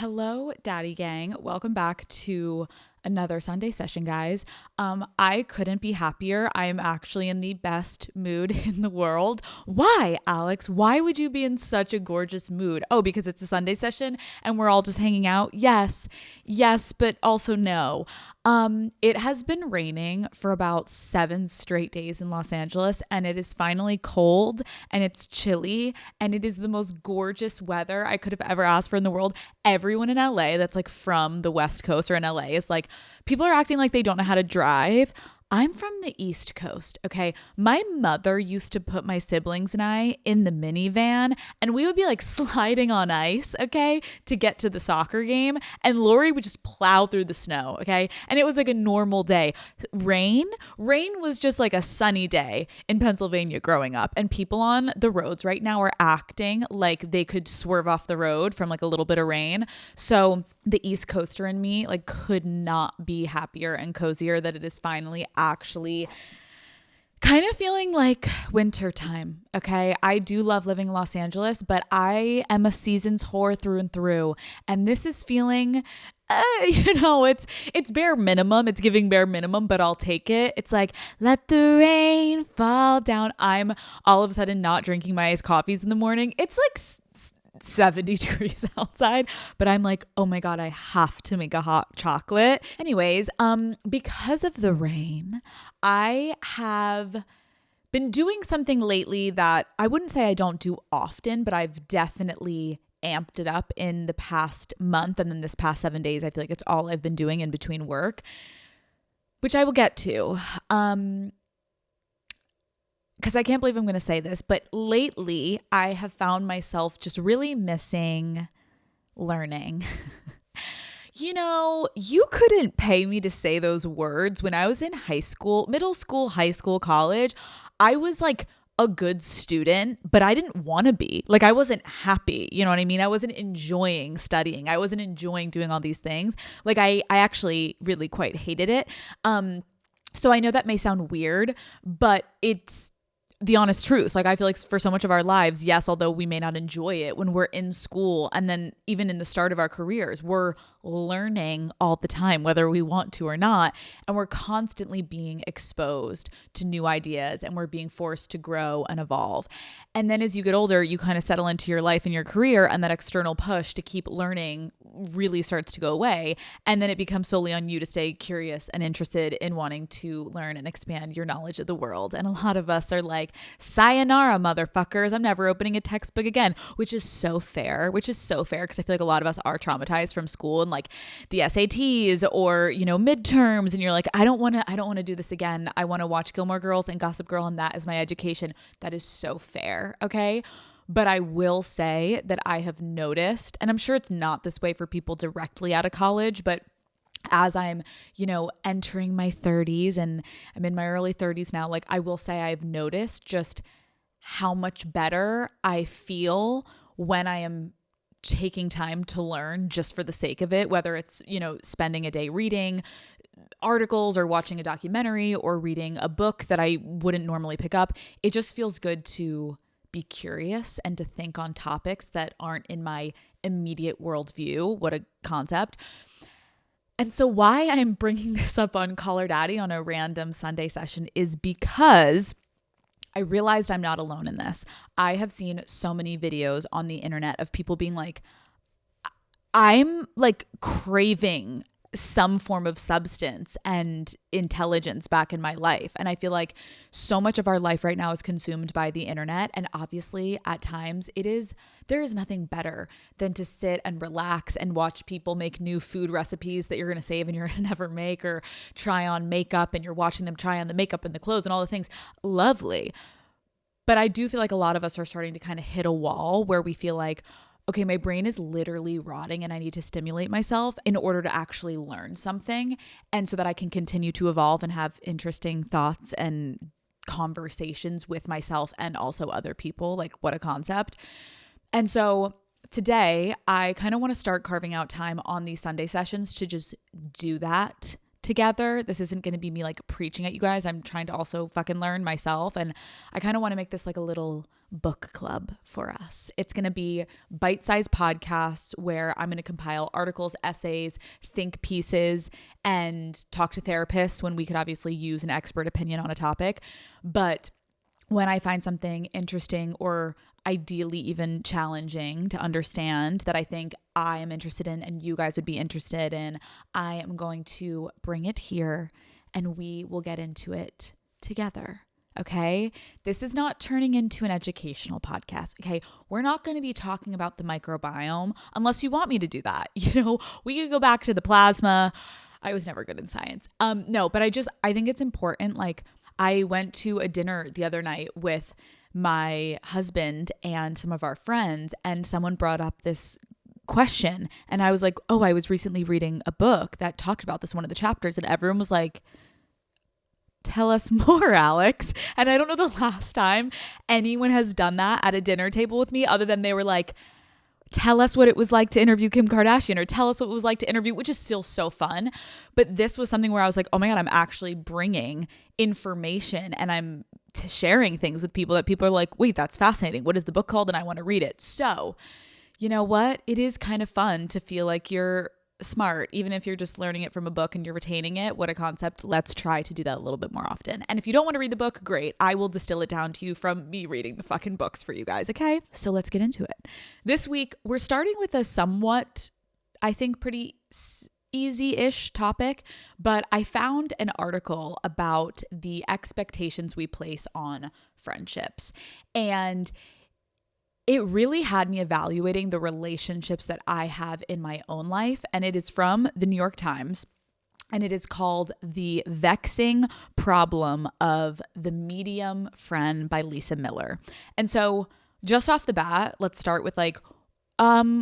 Hello, Daddy Gang. Welcome back to another Sunday session, guys. I couldn't be happier. I am actually in the best mood in the world. Why, Alex? Why would you be in such a gorgeous mood? Oh, because it's a Sunday session and we're all just hanging out? Yes, but also no. It has been raining for about 7 straight days in Los Angeles, and it is finally cold and it's chilly, and it is the most gorgeous weather I could have ever asked for in the world. Everyone in LA that's like from the West Coast or in LA is like, people are acting like they don't know how to drive. I'm from the East Coast, okay? My mother used to put my siblings and I in the minivan, and we would be like sliding on ice, okay, to get to the soccer game, and Lori would just plow through the snow, okay? And it was like a normal day. Rain was just like a sunny day in Pennsylvania growing up, and people on the roads right now are acting like they could swerve off the road from like a little bit of rain. So the East Coaster in me like could not be happier and cozier that it is finally actually kind of feeling like winter time. Okay. I do love living in Los Angeles, but I am a seasons whore through and through. And this is feeling, it's bare minimum. It's giving bare minimum, but I'll take it. It's like, let the rain fall down. I'm all of a sudden not drinking my iced coffees in the morning. It's like 70 degrees outside, but I'm like, oh my God, I have to make a hot chocolate. Anyways, because of the rain, I have been doing something lately that I wouldn't say I don't do often, but I've definitely amped it up in the past month. And then this past 7 days, I feel like it's all I've been doing in between work, which I will get to. Because I can't believe I'm going to say this, but lately I have found myself just really missing learning. You couldn't pay me to say those words. When I was in high school, middle school, high school, college, I was like a good student, but I didn't want to be. Like, I wasn't happy. You know what I mean? I wasn't enjoying studying. I wasn't enjoying doing all these things. Like, I actually really quite hated it. So I know that may sound weird, but it's the honest truth. Like, I feel like for so much of our lives, yes, although we may not enjoy it when we're in school, and then even in the start of our careers, we're learning all the time, whether we want to or not. And we're constantly being exposed to new ideas, and we're being forced to grow and evolve. And then as you get older, you kind of settle into your life and your career, and that external push to keep learning really starts to go away. And then it becomes solely on you to stay curious and interested in wanting to learn and expand your knowledge of the world. And a lot of us are like, sayonara, motherfuckers. I'm never opening a textbook again, which is so fair, because I feel like a lot of us are traumatized from school and like the SATs or, midterms. And you're like, I don't want to do this again. I want to watch Gilmore Girls and Gossip Girl, and that is my education. That is so fair. Okay. But I will say that I have noticed, and I'm sure it's not this way for people directly out of college, but as I'm, entering my 30s, and I'm in my early 30s now, like, I will say I've noticed just how much better I feel when I am taking time to learn just for the sake of it, whether it's, spending a day reading articles or watching a documentary or reading a book that I wouldn't normally pick up. It just feels good to be curious and to think on topics that aren't in my immediate worldview. What a concept. And so why I'm bringing this up on Call Her Daddy on a random Sunday session is because I realized I'm not alone in this. I have seen so many videos on the internet of people being like, I'm like craving some form of substance and intelligence back in my life. And I feel like so much of our life right now is consumed by the internet. And obviously at times there is nothing better than to sit and relax and watch people make new food recipes that you're going to save and you're going to never make, or try on makeup and you're watching them try on the makeup and the clothes and all the things. Lovely. But I do feel like a lot of us are starting to kind of hit a wall where we feel like, okay, my brain is literally rotting and I need to stimulate myself in order to actually learn something, and so that I can continue to evolve and have interesting thoughts and conversations with myself and also other people. Like, what a concept. And so today I kind of want to start carving out time on these Sunday sessions to just do that, together. This isn't going to be me like preaching at you guys. I'm trying to also fucking learn myself. And I kind of want to make this like a little book club for us. It's going to be bite-sized podcasts where I'm going to compile articles, essays, think pieces, and talk to therapists when we could obviously use an expert opinion on a topic. But when I find something interesting or ideally even challenging to understand that I think I am interested in and you guys would be interested in, I am going to bring it here and we will get into it together. Okay. This is not turning into an educational podcast. Okay. We're not going to be talking about the microbiome unless you want me to do that. We could go back to the plasma. I was never good in science. No, but I think it's important. Like, I went to a dinner the other night with my husband and some of our friends, and someone brought up this question. And I was like, oh, I was recently reading a book that talked about this, one of the chapters. And everyone was like, tell us more, Alex. And I don't know the last time anyone has done that at a dinner table with me, other than they were like, tell us what it was like to interview Kim Kardashian, or tell us what it was like to interview, which is still so fun. But this was something where I was like, oh my God, I'm actually bringing information and I'm sharing things with people that people are like, wait, that's fascinating. What is the book called? And I want to read it. So, you know what? It is kind of fun to feel like you're smart, even if you're just learning it from a book and you're retaining it. What a concept. Let's try to do that a little bit more often. And if you don't want to read the book, great. I will distill it down to you from me reading the fucking books for you guys. Okay. So let's get into it. This week, we're starting with a somewhat, I think, pretty easy-ish topic, but I found an article about the expectations we place on friendships. And it really had me evaluating the relationships that I have in my own life. And it is from the New York Times. And it is called The Vexing Problem of the Medium Friend by Lisa Miller. And so just off the bat, let's start with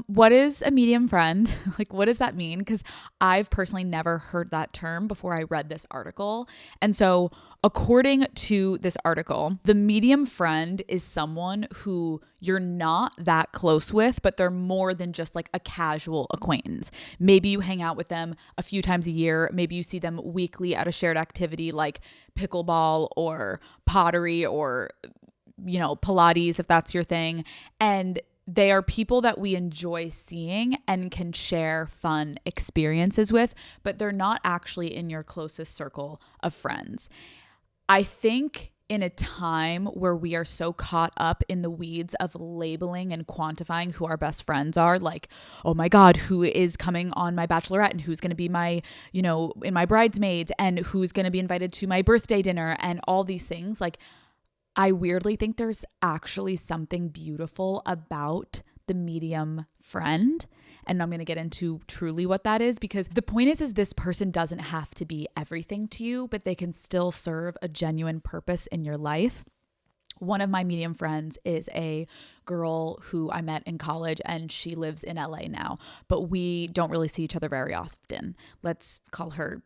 what is a medium friend? Like, what does that mean? Because I've personally never heard that term before I read this article. And so according to this article, the medium friend is someone who you're not that close with, but they're more than just like a casual acquaintance. Maybe you hang out with them a few times a year. Maybe you see them weekly at a shared activity like pickleball or pottery or, Pilates, if that's your thing. And they are people that we enjoy seeing and can share fun experiences with, but they're not actually in your closest circle of friends. I think in a time where we are so caught up in the weeds of labeling and quantifying who our best friends are, like, oh my God, who is coming on my bachelorette and who's going to be my, in my bridesmaids and who's going to be invited to my birthday dinner and all these things. Like, I weirdly think there's actually something beautiful about the medium friend. And I'm going to get into truly what that is, because the point is this person doesn't have to be everything to you, but they can still serve a genuine purpose in your life. One of my medium friends is a girl who I met in college, and she lives in LA now, but we don't really see each other very often. Let's call her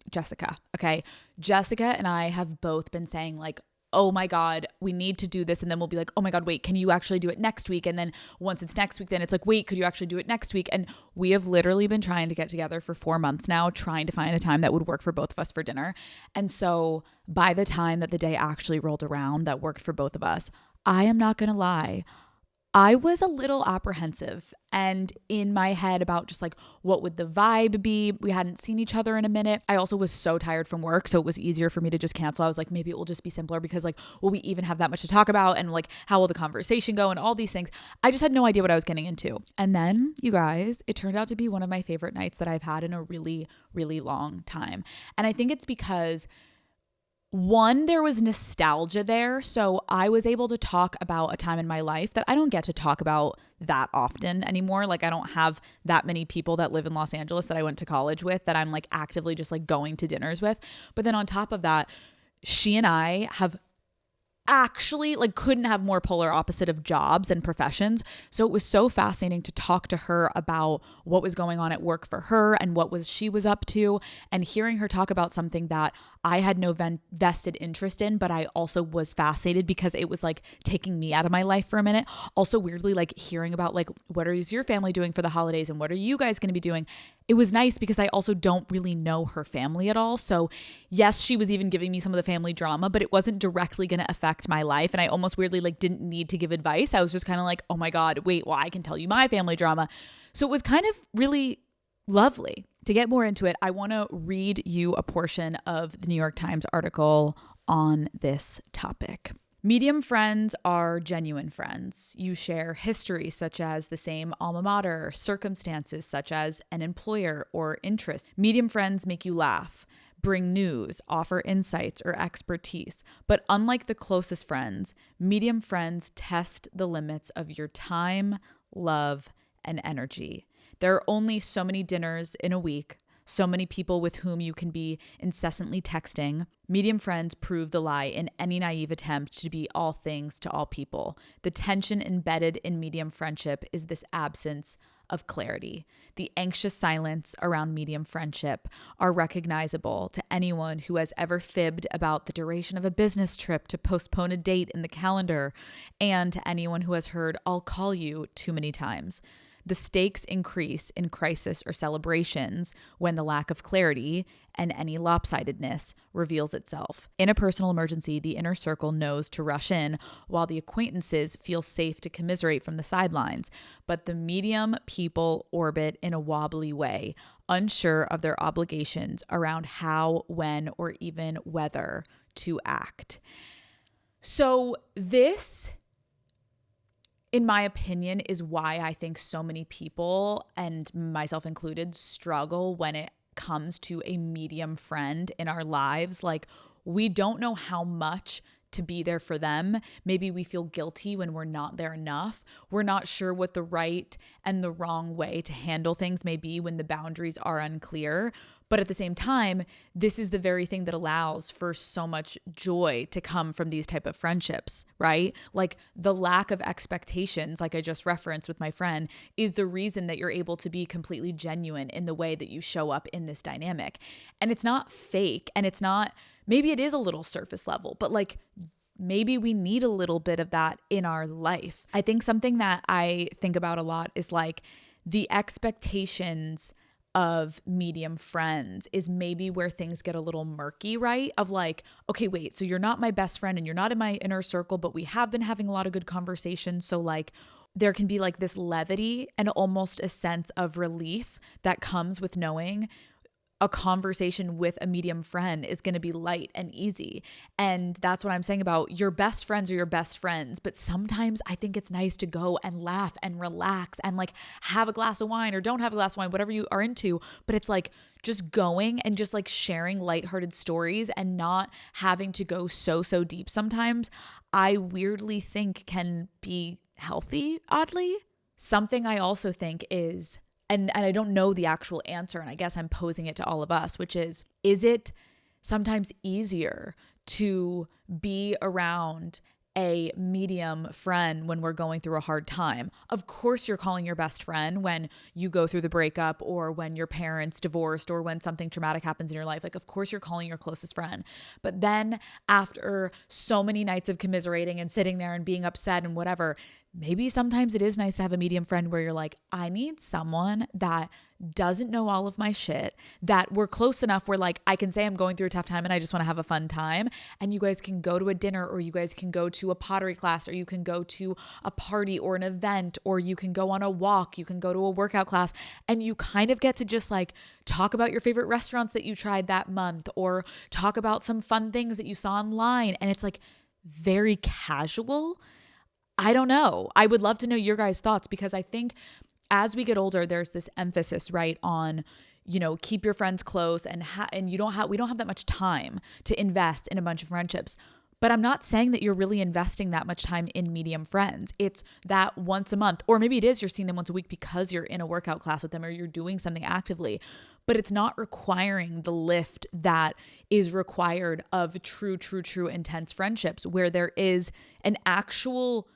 Jessica. Okay. Jessica and I have both been saying like, oh my God, we need to do this. And then we'll be like, oh my God, wait, can you actually do it next week? And then once it's next week, then it's like, wait, could you actually do it next week? And we have literally been trying to get together for 4 months now, trying to find a time that would work for both of us for dinner. And so by the time that the day actually rolled around that worked for both of us, I am not going to lie, I was a little apprehensive and in my head about just like, what would the vibe be? We hadn't seen each other in a minute. I also was so tired from work, so it was easier for me to just cancel. I was like, maybe it will just be simpler because like, will we even have that much to talk about? And like, how will the conversation go and all these things? I just had no idea what I was getting into. And then, you guys, it turned out to be one of my favorite nights that I've had in a really, really long time. And I think it's because one, there was nostalgia there. So I was able to talk about a time in my life that I don't get to talk about that often anymore. Like, I don't have that many people that live in Los Angeles that I went to college with that I'm like actively just like going to dinners with. But then on top of that, she and I have actually like couldn't have more polar opposite of jobs and professions. So it was so fascinating to talk to her about what was going on at work for her and she was up to, and hearing her talk about something that I had no vested interest in, but I also was fascinated because it was like taking me out of my life for a minute. Also weirdly, like hearing about like, what is your family doing for the holidays and what are you guys going to be doing? It was nice because I also don't really know her family at all. So yes, she was even giving me some of the family drama, but it wasn't directly going to affect my life. And I almost weirdly like didn't need to give advice. I was just kind of like, oh my God, wait, well, I can tell you my family drama. So it was kind of really lovely. To get more into it, I want to read you a portion of the New York Times article on this topic. Medium friends are genuine friends. You share history such as the same alma mater, circumstances such as an employer or interest. Medium friends make you laugh, bring news, offer insights or expertise. But unlike the closest friends, medium friends test the limits of your time, love, and energy. There are only so many dinners in a week, so many people with whom you can be incessantly texting. Medium friends prove the lie in any naive attempt to be all things to all people. The tension embedded in medium friendship is this absence of clarity. The anxious silence around medium friendship are recognizable to anyone who has ever fibbed about the duration of a business trip to postpone a date in the calendar, and to anyone who has heard "I'll call you" too many times. The stakes increase in crisis or celebrations when the lack of clarity and any lopsidedness reveals itself. In a personal emergency, the inner circle knows to rush in, while the acquaintances feel safe to commiserate from the sidelines. But the medium people orbit in a wobbly way, unsure of their obligations around how, when, or even whether to act. So this, in my opinion, is why I think so many people, and myself included, struggle when it comes to a medium friend in our lives. Like, we don't know how much to be there for them. Maybe we feel guilty when we're not there enough. We're not sure what the right and the wrong way to handle things may be when the boundaries are unclear. But at the same time, this is the very thing that allows for so much joy to come from these type of friendships, right? Like the lack of expectations, like I just referenced with my friend, is the reason that you're able to be completely genuine in the way that you show up in this dynamic. And it's not fake, and it's not, maybe it is a little surface level, but like maybe we need a little bit of that in our life. I think something that I think about a lot is like the expectations of medium friends is maybe where things get a little murky, right? Of like, okay, wait, so you're not my best friend and you're not in my inner circle, but we have been having a lot of good conversations. So like there can be like this levity and almost a sense of relief that comes with knowing a conversation with a medium friend is going to be light and easy. And that's what I'm saying about your best friends are your best friends. But sometimes I think it's nice to go and laugh and relax and like have a glass of wine or don't have a glass of wine, whatever you are into. But it's like just going and just like sharing lighthearted stories and not having to go so deep sometimes, I weirdly think can be healthy, oddly. Something I also think is, and I don't know the actual answer, and I guess I'm posing it to all of us, which is it sometimes easier to be around a medium friend when we're going through a hard time? Of course, you're calling your best friend when you go through the breakup or when your parents divorced or when something traumatic happens in your life. Like, of course, you're calling your closest friend. But then after so many nights of commiserating and sitting there and being upset and whatever, maybe sometimes it is nice to have a medium friend where you're like, I need someone that doesn't know all of my shit, that we're close enough where like I can say I'm going through a tough time and I just want to have a fun time, and you guys can go to a dinner, or you guys can go to a pottery class, or you can go to a party or an event, or you can go on a walk, you can go to a workout class, and you kind of get to just like talk about your favorite restaurants that you tried that month, or talk about some fun things that you saw online, and it's like very casual. I don't know. I would love to know your guys' thoughts, because I think as we get older, there's this emphasis, right, on, you know, keep your friends close, and we don't have that much time to invest in a bunch of friendships. But I'm not saying that you're really investing that much time in medium friends. It's that once a month, or maybe it is you're seeing them once a week because you're in a workout class with them or you're doing something actively, but it's not requiring the lift that is required of true, intense friendships where there is an actual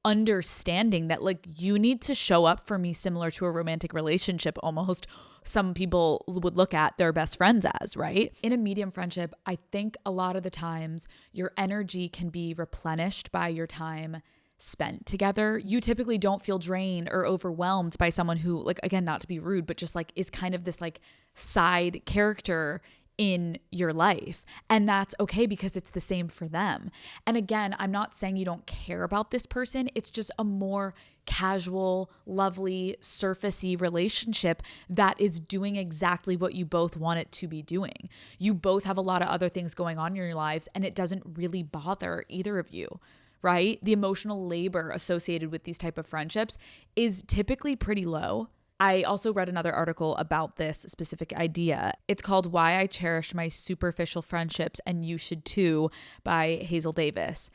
understanding that like you need to show up for me similar to a romantic relationship almost some people would look at their best friends as, right? In a medium friendship, I think a lot of the times your energy can be replenished by your time spent together. You typically don't feel drained or overwhelmed by someone who, like, again, not to be rude, but just like is kind of this like side character in your life. And that's okay because it's the same for them. And again, I'm not saying you don't care about this person. It's just a more casual, lovely, surfacey relationship that is doing exactly what you both want it to be doing. You both have a lot of other things going on in your lives and it doesn't really bother either of you, right? The emotional labor associated with these type of friendships is typically pretty low. I also read another article about this specific idea. It's called Why I Cherish My Superficial Friendships and You Should Too by Hazel Davis.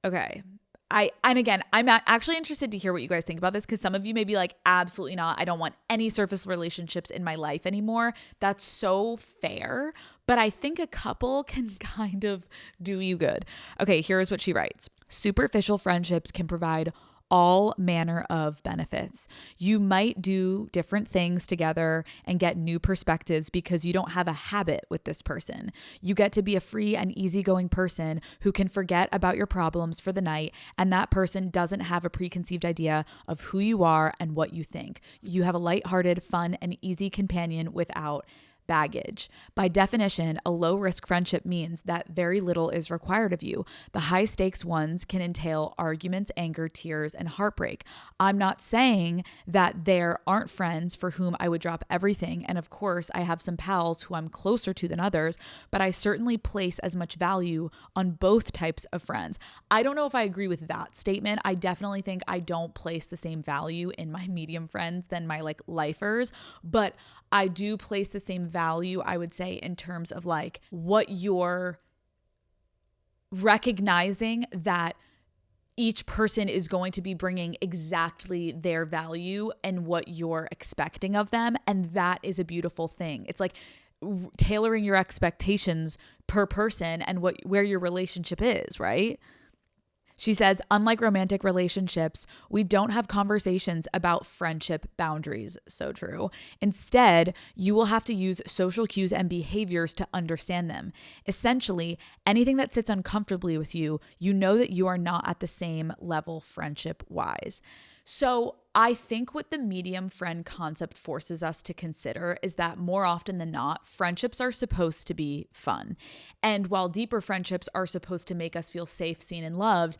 Okay. I'm actually interested to hear what you guys think about this because some of you may be like, absolutely not. I don't want any surface relationships in my life anymore. That's so fair. But I think a couple can kind of do you good. Okay, here's what she writes. Superficial friendships can provide all manner of benefits. You might do different things together and get new perspectives because you don't have a habit with this person. You get to be a free and easygoing person who can forget about your problems for the night, and that person doesn't have a preconceived idea of who you are and what you think. You have a lighthearted, fun, and easy companion without baggage. By definition, a low-risk friendship means that very little is required of you. The high-stakes ones can entail arguments, anger, tears, and heartbreak. I'm not saying that there aren't friends for whom I would drop everything, and of course, I have some pals who I'm closer to than others, but I certainly place as much value on both types of friends. I don't know if I agree with that statement. I definitely think I don't place the same value in my medium friends than my like lifers, but I do place the same value, I would say, in terms of like what you're recognizing that each person is going to be bringing exactly their value and what you're expecting of them. And that is a beautiful thing. It's like tailoring your expectations per person and where your relationship is, right? She says, unlike romantic relationships, we don't have conversations about friendship boundaries. So true. Instead, you will have to use social cues and behaviors to understand them. Essentially, anything that sits uncomfortably with you, you know that you are not at the same level friendship-wise. So I think what the medium friend concept forces us to consider is that more often than not, friendships are supposed to be fun. And while deeper friendships are supposed to make us feel safe, seen, and loved,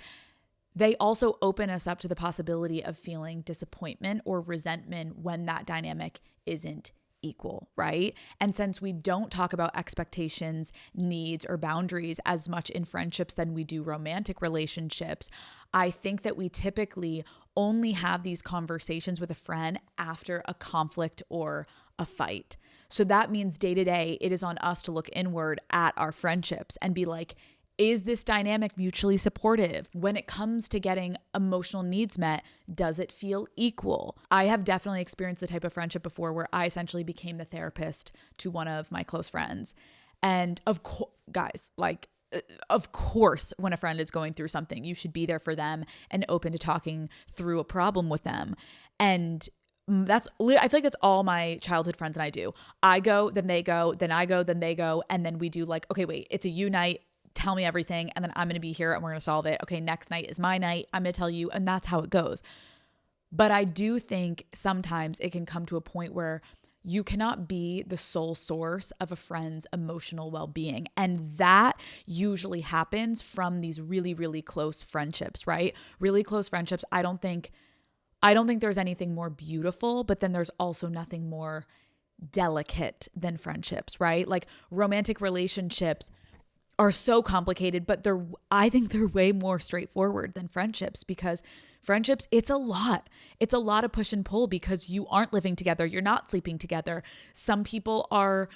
they also open us up to the possibility of feeling disappointment or resentment when that dynamic isn't equal, right? And since we don't talk about expectations, needs, or boundaries as much in friendships than we do romantic relationships, I think that we typically only have these conversations with a friend after a conflict or a fight. So that means day to day, it is on us to look inward at our friendships and be like, is this dynamic mutually supportive? When it comes to getting emotional needs met, does it feel equal? I have definitely experienced the type of friendship before where I essentially became the therapist to one of my close friends. And of course, guys, like, of course, when a friend is going through something, you should be there for them and open to talking through a problem with them. And I feel like that's all my childhood friends and I do. I go, then they go, then I go, then they go. And then we do like, okay, wait, it's a you night. Tell me everything. And then I'm going to be here and we're going to solve it. Okay, next night is my night. I'm going to tell you. And that's how it goes. But I do think sometimes it can come to a point where you cannot be the sole source of a friend's emotional well-being. And that usually happens from these really, really close friendships, right? Really close friendships. I don't think there's anything more beautiful, but then there's also nothing more delicate than friendships, right? Like romantic relationships are so complicated, but I think they're way more straightforward than friendships because Friendships, it's a lot. It's a lot of push and pull because you aren't living together. You're not sleeping together. Some people are,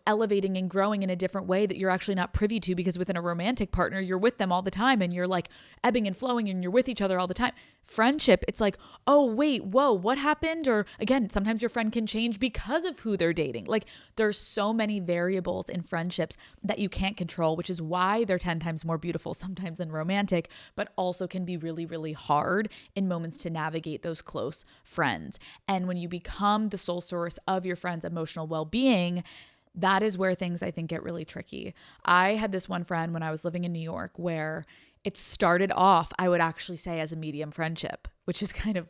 elevating and growing in a different way that you're actually not privy to, because within a romantic partner, you're with them all the time and you're like ebbing and flowing and you're with each other all the time. Friendship, it's like, oh, wait, whoa, what happened? Or again, sometimes your friend can change because of who they're dating. Like there's so many variables in friendships that you can't control, which is why they're 10 times more beautiful sometimes than romantic, but also can be really, really hard in moments to navigate those close friends. And when you become the sole source of your friend's emotional well-being, that is where things I think get really tricky. I had this one friend when I was living in New York where it started off, I would actually say, as a medium friendship, which is kind of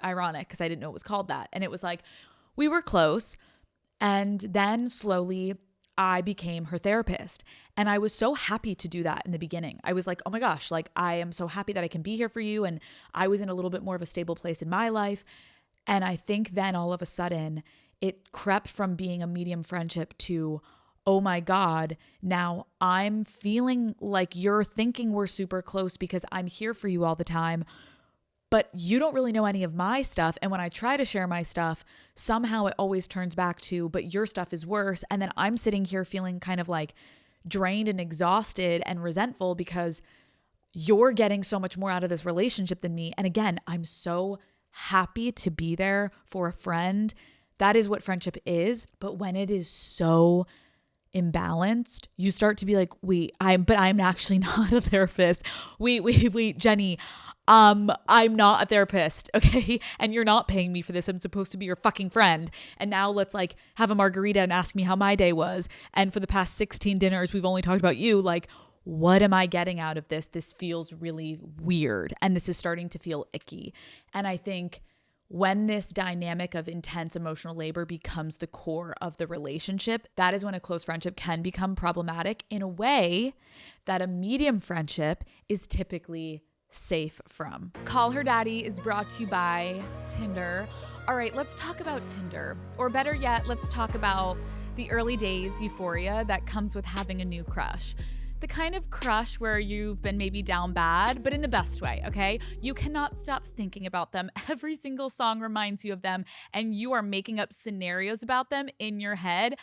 ironic because I didn't know it was called that. And it was like, we were close. And then slowly I became her therapist. And I was so happy to do that in the beginning. I was like, oh my gosh, like I am so happy that I can be here for you. And I was in a little bit more of a stable place in my life. And I think then all of a sudden it crept from being a medium friendship to, oh my God, now I'm feeling like you're thinking we're super close because I'm here for you all the time, but you don't really know any of my stuff. And when I try to share my stuff, somehow it always turns back to, but your stuff is worse. And then I'm sitting here feeling kind of like drained and exhausted and resentful because you're getting so much more out of this relationship than me. And again, I'm so happy to be there for a friend. That is what friendship is. But when it is so imbalanced, you start to be like, I'm actually not a therapist. Wait, Jenny, I'm not a therapist, okay? And you're not paying me for this. I'm supposed to be your fucking friend. And now let's like have a margarita and ask me how my day was. And for the past 16 dinners, we've only talked about you. Like, what am I getting out of this? This feels really weird. And this is starting to feel icky. And I think when this dynamic of intense emotional labor becomes the core of the relationship, that is when a close friendship can become problematic in a way that a medium friendship is typically safe from. Call Her Daddy is brought to you by Tinder. All right, let's talk about Tinder. Or better yet, let's talk about the early days euphoria that comes with having a new crush. The kind of crush where you've been maybe down bad, but in the best way, okay? You cannot stop thinking about them. Every single song reminds you of them, and you are making up scenarios about them in your head.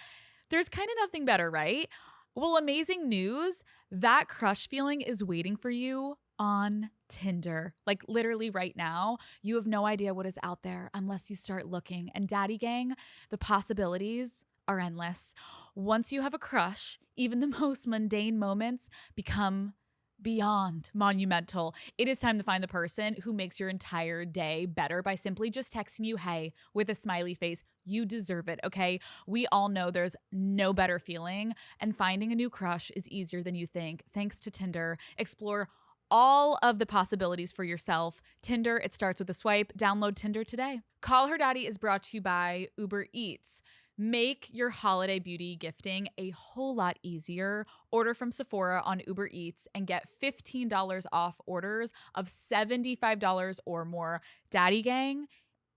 There's kind of nothing better, right? Well, amazing news. That crush feeling is waiting for you on Tinder. Like literally right now, you have no idea what is out there unless you start looking. And Daddy Gang, the possibilities are endless. Once you have a crush, even the most mundane moments become beyond monumental. It is time to find the person who makes your entire day better by simply just texting you, hey, with a smiley face. You deserve it, okay? We all know there's no better feeling, and finding a new crush is easier than you think. Thanks to Tinder. Explore all of the possibilities for yourself. Tinder, it starts with a swipe. Download Tinder today. Call Her Daddy is brought to you by Uber Eats. Make your holiday beauty gifting a whole lot easier. Order from Sephora on Uber Eats and get $15 off orders of $75 or more. Daddy Gang,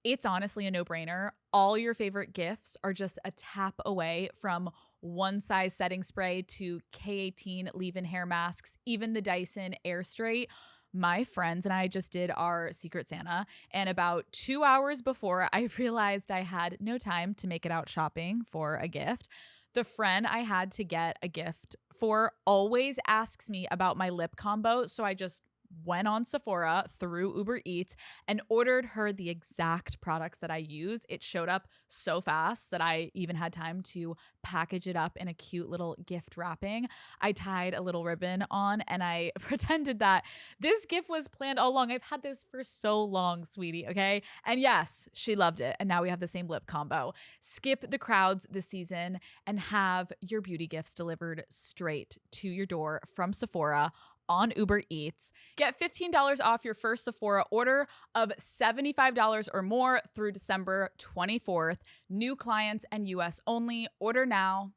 it's honestly a no-brainer. All your favorite gifts are just a tap away, from one size setting spray to K18 leave-in hair masks, even the Dyson Air Straight. My friends and I just did our Secret Santa, and about 2 hours before I realized I had no time to make it out shopping for a gift, the friend I had to get a gift for always asks me about my lip combo, so I just went on Sephora through Uber Eats and ordered her the exact products that I use. It showed up so fast that I even had time to package it up in a cute little gift wrapping. I tied a little ribbon on and I pretended that this gift was planned all along. I've had this for so long, sweetie, okay? And yes, she loved it. And now we have the same lip combo. Skip the crowds this season and have your beauty gifts delivered straight to your door from Sephora on Uber Eats. Get $15 off your first Sephora order of $75 or more through December 24th. New clients and US only. Order now.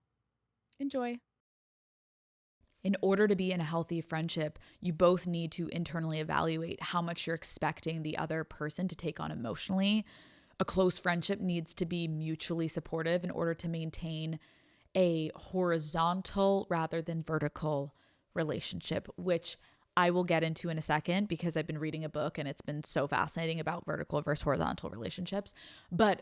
Enjoy. In order to be in a healthy friendship, you both need to internally evaluate how much you're expecting the other person to take on emotionally. A close friendship needs to be mutually supportive in order to maintain a horizontal rather than vertical relationship, which I will get into in a second because I've been reading a book and it's been so fascinating about vertical versus horizontal relationships. But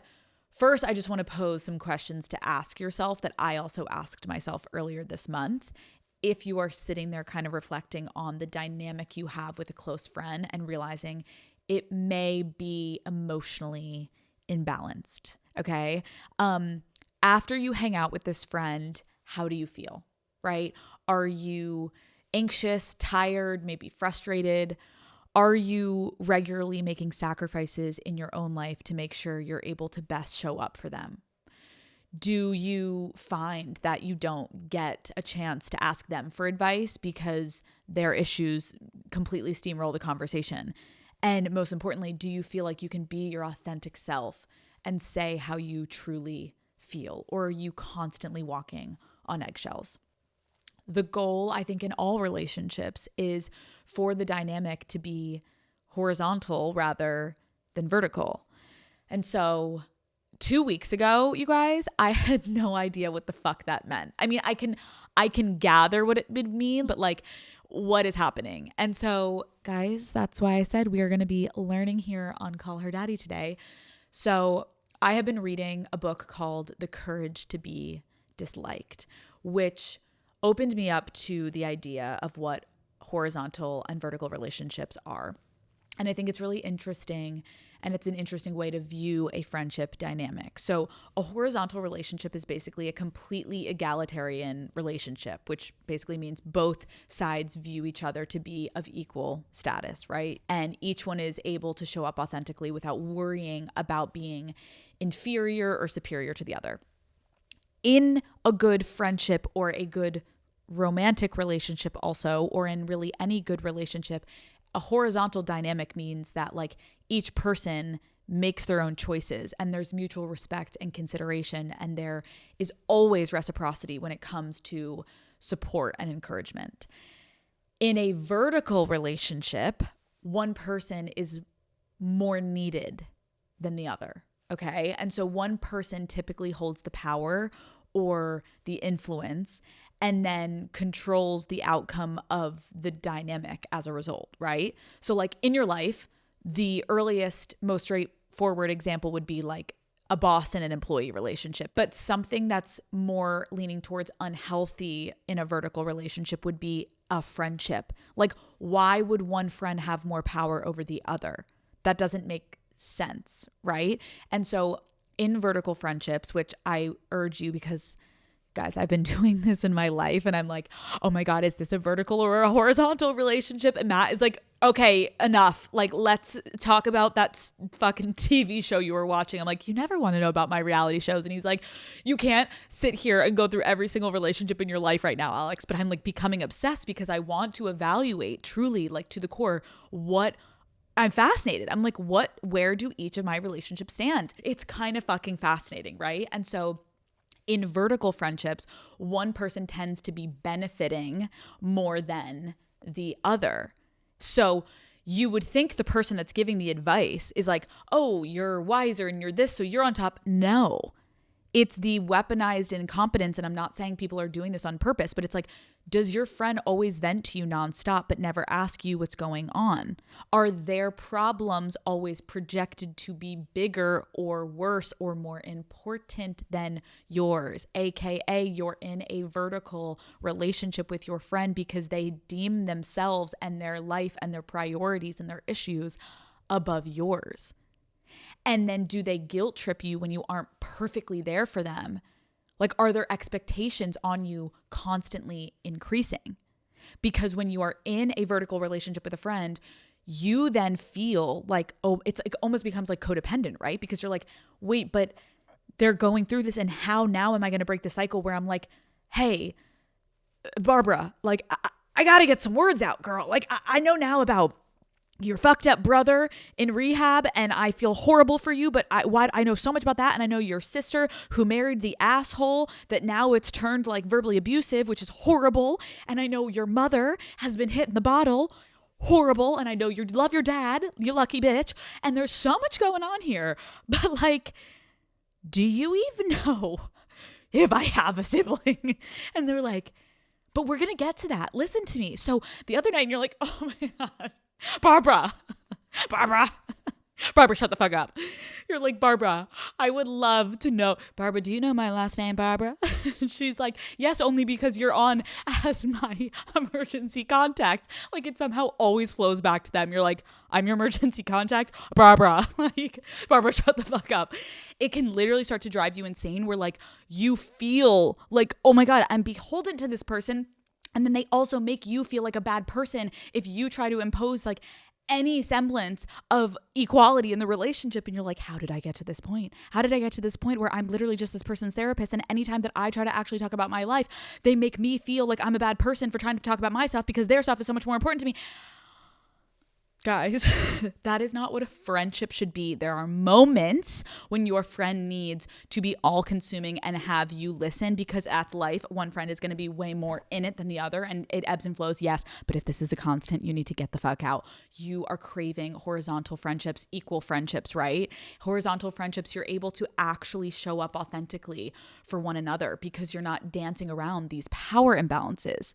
first, I just want to pose some questions to ask yourself that I also asked myself earlier this month. If you are sitting there kind of reflecting on the dynamic you have with a close friend and realizing it may be emotionally imbalanced, okay? After you hang out with this friend, how do you feel, right? Are you anxious, tired, maybe frustrated? Are you regularly making sacrifices in your own life to make sure you're able to best show up for them? Do you find that you don't get a chance to ask them for advice because their issues completely steamroll the conversation? And most importantly, do you feel like you can be your authentic self and say how you truly feel? Or are you constantly walking on eggshells? The goal, I think, in all relationships is for the dynamic to be horizontal rather than vertical. And so 2 weeks ago, you guys, I had no idea what the fuck that meant. I mean, I can gather what it would mean, but like, what is happening? And so, guys, that's why I said we are going to be learning here on Call Her Daddy today. So I have been reading a book called The Courage to Be Disliked, which opened me up to the idea of what horizontal and vertical relationships are. And I think it's really interesting, and it's an interesting way to view a friendship dynamic. So a horizontal relationship is basically a completely egalitarian relationship, which basically means both sides view each other to be of equal status, right? And each one is able to show up authentically without worrying about being inferior or superior to the other. In a good friendship or a good romantic relationship also, or in really any good relationship, a horizontal dynamic means that like each person makes their own choices and there's mutual respect and consideration, and there is always reciprocity when it comes to support and encouragement. In a vertical relationship, one person is more needed than the other, okay? And so one person typically holds the power or the influence and then controls the outcome of the dynamic as a result, right? So like in your life, the earliest, most straightforward example would be like a boss and an employee relationship. But something that's more leaning towards unhealthy in a vertical relationship would be a friendship. Like, why would one friend have more power over the other? That doesn't make sense, right? And so in vertical friendships, which I urge you, because guys, I've been doing this in my life and I'm like, oh my God, is this a vertical or a horizontal relationship? And Matt is like, okay, enough. Like, let's talk about that fucking TV show you were watching. I'm like, you never want to know about my reality shows. And he's like, you can't sit here and go through every single relationship in your life right now, Alex. But I'm like becoming obsessed because I want to evaluate truly, like to the core, what I'm fascinated. I'm like, where do each of my relationships stand? It's kind of fucking fascinating, right? And so in vertical friendships, one person tends to be benefiting more than the other. So you would think the person that's giving the advice is like, oh, you're wiser and you're this, so you're on top. No, it's the weaponized incompetence. And I'm not saying people are doing this on purpose, but it's like, does your friend always vent to you nonstop but never ask you what's going on? Are their problems always projected to be bigger or worse or more important than yours? AKA, you're in a vertical relationship with your friend because they deem themselves and their life and their priorities and their issues above yours. And then do they guilt trip you when you aren't perfectly there for them? Like, are their expectations on you constantly increasing? Because when you are in a vertical relationship with a friend, you then feel like, oh, it's like almost becomes like codependent, right? Because you're like, wait, but they're going through this, and how now am I going to break the cycle where I'm like, hey, Barbara, like I got to get some words out, girl. Like I know now about your fucked up brother in rehab and I feel horrible for you, but I know so much about that. And I know your sister who married the asshole that now it's turned like verbally abusive, which is horrible. And I know your mother has been hit in the bottle, horrible. And I know you love your dad, you lucky bitch. And there's so much going on here. But like, do you even know if I have a sibling? And they're like, But we're going to get to that. Listen to me. So the other night, and you're like, oh my God, Barbara, Barbara, Barbara, shut the fuck up. You're like, Barbara, I would love to know. Barbara, do you know my last name, Barbara? And she's like, yes, only because you're on as my emergency contact. Like it somehow always flows back to them. You're like, I'm your emergency contact, Barbara. Like, Barbara, shut the fuck up. It can literally start to drive you insane where like you feel like, oh my God, I'm beholden to this person. And then they also make you feel like a bad person if you try to impose like any semblance of equality in the relationship. And you're like, how did I get to this point? How did I get to this point where I'm literally just this person's therapist? And anytime that I try to actually talk about my life, they make me feel like I'm a bad person for trying to talk about my stuff because their stuff is so much more important to me. Guys, that is not what a friendship should be. There are moments when your friend needs to be all consuming and have you listen because that's life. One friend is going to be way more in it than the other and it ebbs and flows. Yes. But if this is a constant, you need to get the fuck out. You are craving horizontal friendships, equal friendships, right? Horizontal friendships, you're able to actually show up authentically for one another because you're not dancing around these power imbalances.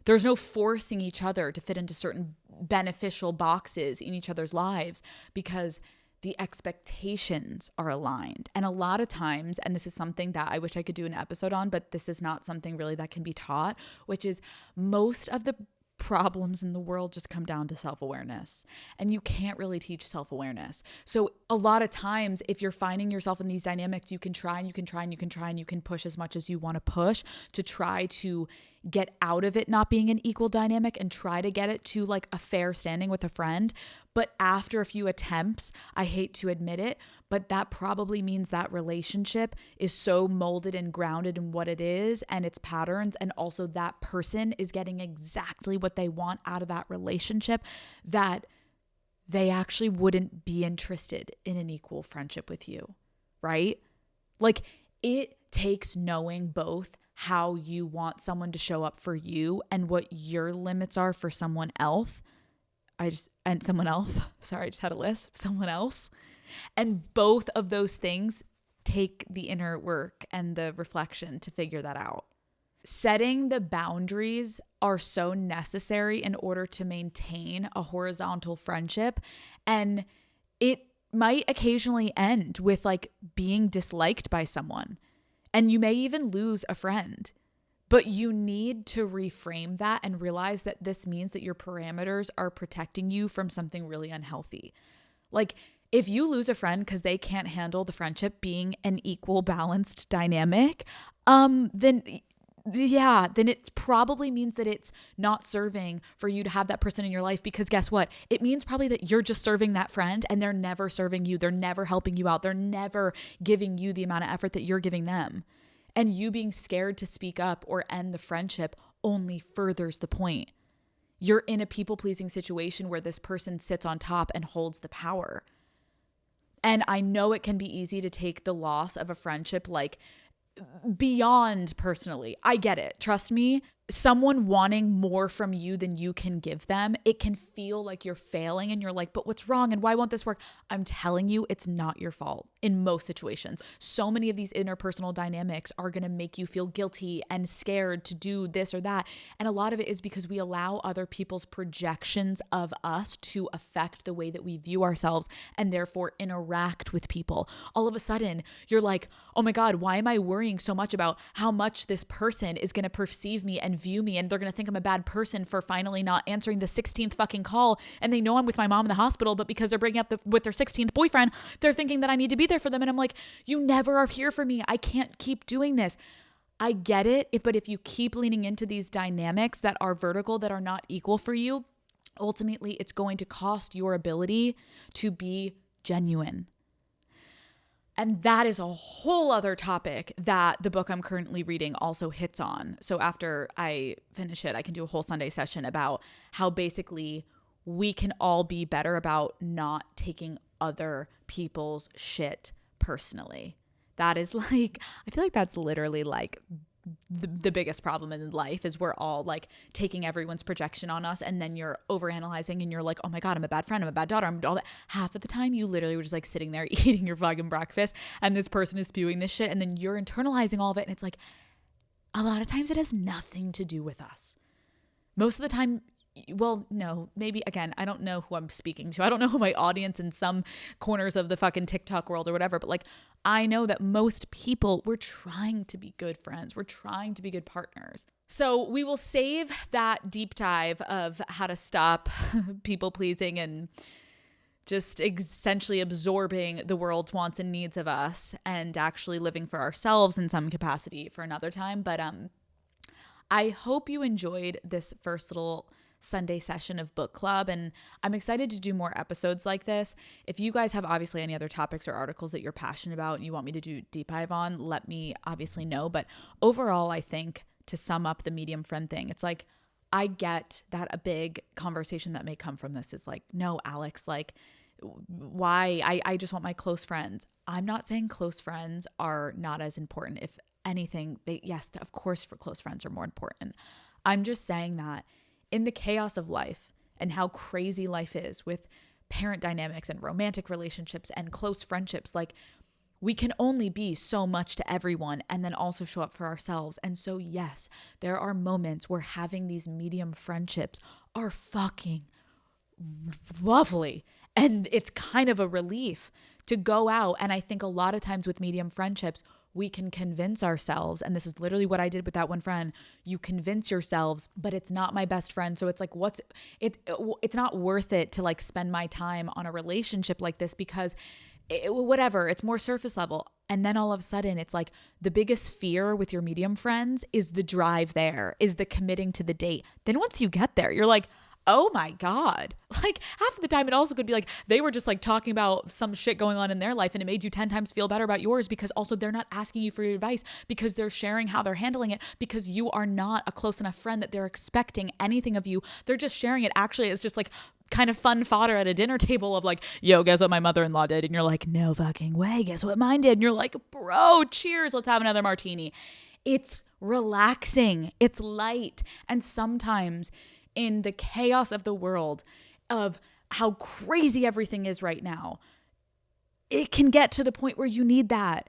There's no forcing each other to fit into certain beneficial boxes in each other's lives because the expectations are aligned. And a lot of times, and this is something that I wish I could do an episode on, but this is not something really that can be taught, which is most of the problems in the world just come down to self-awareness. And you can't really teach self-awareness. So a lot of times, if you're finding yourself in these dynamics, you can try and you can try and you can try and you can push as much as you want to push to try to get out of it not being an equal dynamic and try to get it to like a fair standing with a friend. But after a few attempts, I hate to admit it, but that probably means that relationship is so molded and grounded in what it is and its patterns. And also that person is getting exactly what they want out of that relationship that they actually wouldn't be interested in an equal friendship with you, right? Like it takes knowing both how you want someone to show up for you and what your limits are for someone else. Someone else. Sorry, I just had a list. Someone else. And both of those things take the inner work and the reflection to figure that out. Setting the boundaries are so necessary in order to maintain a horizontal friendship. And it might occasionally end with like being disliked by someone. And you may even lose a friend. But you need to reframe that and realize that this means that your parameters are protecting you from something really unhealthy. Like if you lose a friend because they can't handle the friendship being an equal balanced dynamic, then it probably means that it's not serving for you to have that person in your life because guess what? It means probably that you're just serving that friend and they're never serving you. They're never helping you out. They're never giving you the amount of effort that you're giving them. And you being scared to speak up or end the friendship only furthers the point. You're in a people-pleasing situation where this person sits on top and holds the power. And I know it can be easy to take the loss of a friendship like beyond personally. I get it. Trust me. Someone wanting more from you than you can give them, it can feel like you're failing and you're like, but what's wrong and why won't this work? I'm telling you, it's not your fault in most situations. So many of these interpersonal dynamics are going to make you feel guilty and scared to do this or that. And a lot of it is because we allow other people's projections of us to affect the way that we view ourselves and therefore interact with people. All of a sudden, you're like, oh my God, why am I worrying so much about how much this person is going to perceive me and view me and they're going to think I'm a bad person for finally not answering the 16th fucking call and they know I'm with my mom in the hospital, but because they're breaking up with their 16th boyfriend, they're thinking that I need to be there for them. And I'm like, you never are here for me. I can't keep doing this. I get it, but if you keep leaning into these dynamics that are vertical, that are not equal for you, ultimately it's going to cost your ability to be genuine. And that is a whole other topic that the book I'm currently reading also hits on. So after I finish it, I can do a whole Sunday session about how basically we can all be better about not taking other people's shit personally. That is like, I feel like that's literally like the biggest problem in life is we're all like taking everyone's projection on us and then you're overanalyzing and you're like, oh my God, I'm a bad friend, I'm a bad daughter, I'm all that. Half of the time you literally were just like sitting there eating your fucking breakfast and this person is spewing this shit and then you're internalizing all of it and it's like, a lot of times it has nothing to do with us. Most of the time, well, no, maybe, again, I don't know who I'm speaking to. I don't know who my audience in some corners of the fucking TikTok world or whatever, but like, I know that most people, we're trying to be good friends. We're trying to be good partners. So we will save that deep dive of how to stop people pleasing and just essentially absorbing the world's wants and needs of us and actually living for ourselves in some capacity for another time. But I hope you enjoyed this first little Sunday session of book club, and I'm excited to do more episodes like this. If you guys have obviously any other topics or articles that you're passionate about and you want me to do deep dive on, let me obviously know. But overall, I think to sum up the medium friend thing, it's like, I get that a big conversation that may come from this is like, no, Alex, like, why? I just want my close friends. I'm not saying close friends are not as important. If anything, yes, of course, for close friends are more important. I'm just saying that in the chaos of life and how crazy life is with parent dynamics and romantic relationships and close friendships, like, we can only be so much to everyone and then also show up for ourselves. And so, yes, there are moments where having these medium friendships are fucking lovely. And it's kind of a relief to go out. And I think a lot of times with medium friendships, we can convince ourselves, and this is literally what I did with that one friend, you convince yourselves, but it's not my best friend. So it's like, it's not worth it to like spend my time on a relationship like this because whatever, it's more surface level. And then all of a sudden it's like the biggest fear with your medium friends is the drive there, is the committing to the date. Then once you get there, you're like, oh my God. Like half of the time it also could be like they were just like talking about some shit going on in their life and it made you 10 times feel better about yours because also they're not asking you for your advice because they're sharing how they're handling it because you are not a close enough friend that they're expecting anything of you. They're just sharing it. Actually, it's just like kind of fun fodder at a dinner table of like, yo, guess what my mother-in-law did? And you're like, no fucking way. Guess what mine did? And you're like, bro, cheers. Let's have another martini. It's relaxing. It's light. And sometimes in the chaos of the world, of how crazy everything is right now, it can get to the point where you need that.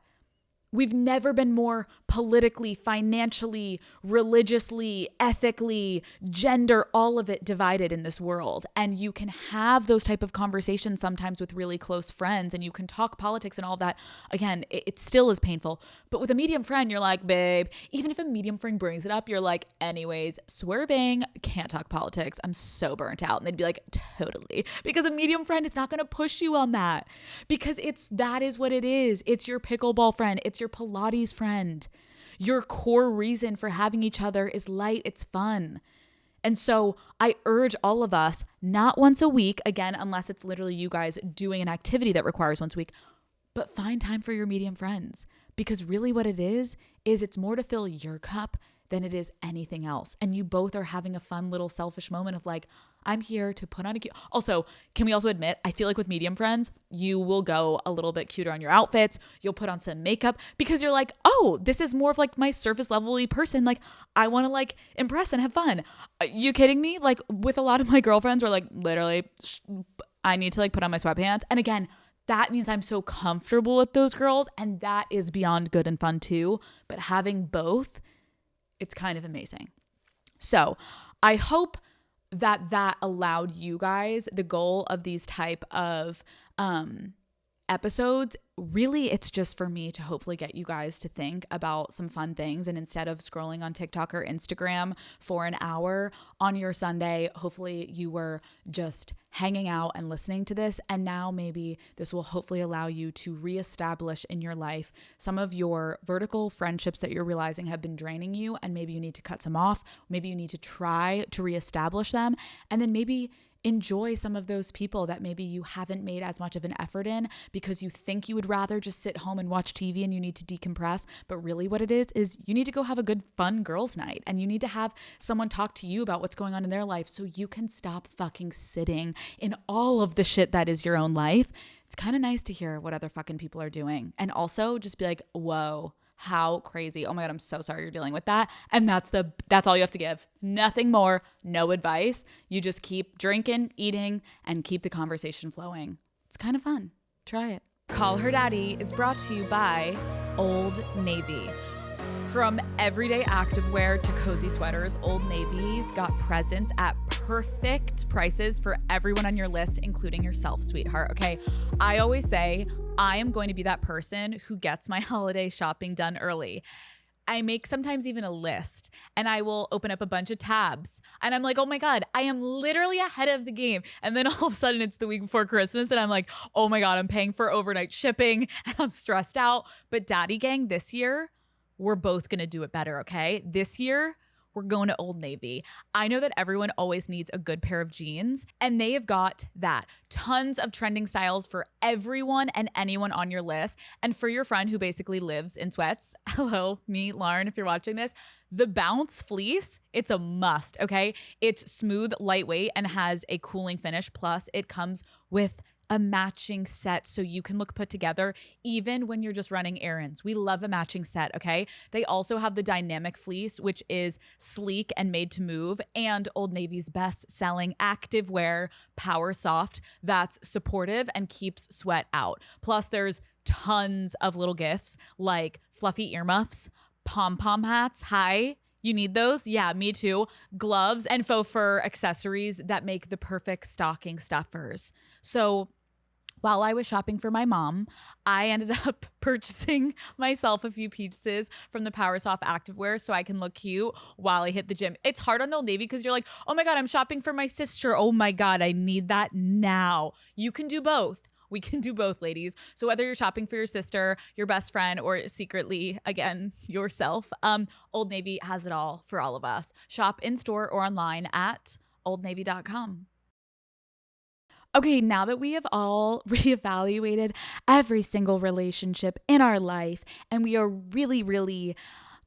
We've never been more politically, financially, religiously, ethically, gender, all of it divided in this world. And you can have those type of conversations sometimes with really close friends and you can talk politics and all that. Again, it still is painful. But with a medium friend, you're like, babe, even if a medium friend brings it up, you're like, anyways, swerving, can't talk politics. I'm so burnt out. And they'd be like, totally. Because a medium friend, it's not going to push you on that because that is what it is. It's your pickleball friend. It's your Pilates friend. Your core reason for having each other is light. It's fun. And so I urge all of us, not once a week, again, unless it's literally you guys doing an activity that requires once a week, but find time for your medium friends. Because really what it is it's more to fill your cup than it is anything else. And you both are having a fun little selfish moment of like, I'm here to put on a cute. Also, can we also admit, I feel like with medium friends, you will go a little bit cuter on your outfits. You'll put on some makeup because you're like, oh, this is more of like my surface level-y person. Like I want to like impress and have fun. Are you kidding me? Like with a lot of my girlfriends we're like, literally, I need to like put on my sweatpants. And again, that means I'm so comfortable with those girls. And that is beyond good and fun too. But having both, it's kind of amazing. So I hope that allowed you guys, the goal of these type of episodes, really it's just for me to hopefully get you guys to think about some fun things. And instead of scrolling on TikTok or Instagram for an hour on your Sunday, hopefully you were just hanging out and listening to this. And now maybe this will hopefully allow you to reestablish in your life some of your vertical friendships that you're realizing have been draining you. And maybe you need to cut some off. Maybe you need to try to reestablish them. And then maybe enjoy some of those people that maybe you haven't made as much of an effort in because you think you would rather just sit home and watch TV and you need to decompress. But really what it is you need to go have a good fun girls' night and you need to have someone talk to you about what's going on in their life so you can stop fucking sitting in all of the shit that is your own life. It's kind of nice to hear what other fucking people are doing. And also just be like, whoa, how crazy. Oh my God, I'm so sorry you're dealing with that. And that's all you have to give. Nothing more, no advice. You just keep drinking, eating, and keep the conversation flowing. It's kind of fun. Try it. Call Her Daddy is brought to you by Old Navy. From everyday activewear to cozy sweaters, Old Navy's got presents at perfect prices for everyone on your list, including yourself, sweetheart. Okay, I always say I am going to be that person who gets my holiday shopping done early. I make sometimes even a list, and I will open up a bunch of tabs and I'm like, oh my God, I am literally ahead of the game. And then all of a sudden it's the week before Christmas and I'm like, oh my God, I'm paying for overnight shipping and I'm stressed out. But Daddy Gang, this year, we're both going to do it better. Okay. This year, we're going to Old Navy. I know that everyone always needs a good pair of jeans, and they have got that. Tons of trending styles for everyone and anyone on your list. And for your friend who basically lives in sweats, hello, me, Lauren, if you're watching this, the Bounce fleece, it's a must, okay? It's smooth, lightweight, and has a cooling finish. Plus, it comes with a matching set so you can look put together even when you're just running errands. We love a matching set, okay? They also have the dynamic fleece, which is sleek and made to move, and Old Navy's best-selling activewear Power Soft that's supportive and keeps sweat out. Plus, there's tons of little gifts like fluffy earmuffs, pom-pom hats. Hi. You need those? Yeah, me too. Gloves and faux fur accessories that make the perfect stocking stuffers. So while I was shopping for my mom, I ended up purchasing myself a few pieces from the PowerSoft activewear so I can look cute while I hit the gym. It's hard on Old Navy because you're like, oh my God, I'm shopping for my sister. Oh my God, I need that now. You can do both. We can do both, ladies. So whether you're shopping for your sister, your best friend, or secretly, again, yourself, Old Navy has it all for all of us. Shop in store or online at oldnavy.com. Okay, now that we have all reevaluated every single relationship in our life and we are really, really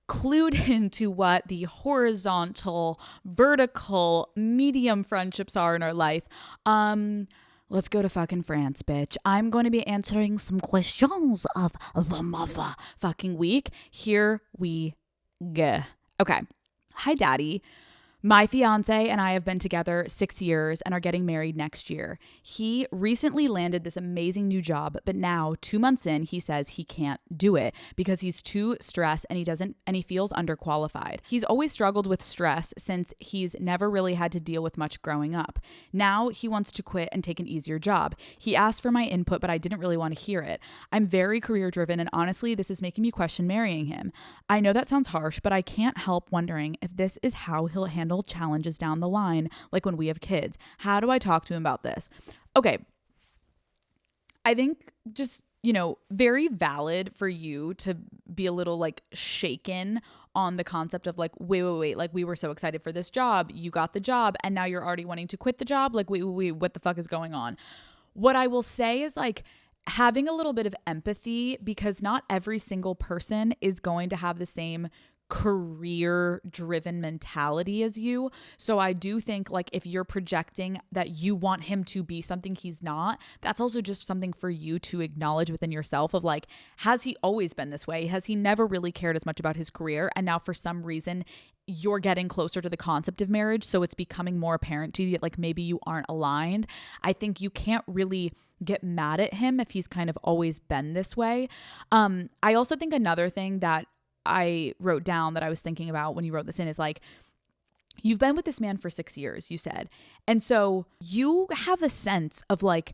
clued into what the horizontal, vertical, medium friendships are in our life, let's go to fucking France, bitch. I'm going to be answering some questions of the motherfucking week. Here we go. Okay. Hi, Daddy. My fiance and I have been together 6 years and are getting married next year. He recently landed this amazing new job, but now 2 months in, he says he can't do it because he's too stressed and he feels underqualified. He's always struggled with stress since he's never really had to deal with much growing up. Now he wants to quit and take an easier job. He asked for my input, but I didn't really want to hear it. I'm very career driven, and honestly, this is making me question marrying him. I know that sounds harsh, but I can't help wondering if this is how he'll handle challenges down the line, like when we have kids. How do I talk to him about this? Okay. I think just, very valid for you to be a little like shaken on the concept of like, wait, like we were so excited for this job. You got the job and now you're already wanting to quit the job. Like, wait, what the fuck is going on? What I will say is like, having a little bit of empathy, because not every single person is going to have the same career driven mentality as you. So I do think like if you're projecting that you want him to be something he's not, that's also just something for you to acknowledge within yourself of like, has he always been this way? Has he never really cared as much about his career? And now for some reason you're getting closer to the concept of marriage, so it's becoming more apparent to you that like maybe you aren't aligned. I think you can't really get mad at him if he's kind of always been this way. I also think another thing that I wrote down that I was thinking about when you wrote this in is like, you've been with this man for 6 years, you said. And so you have a sense of like,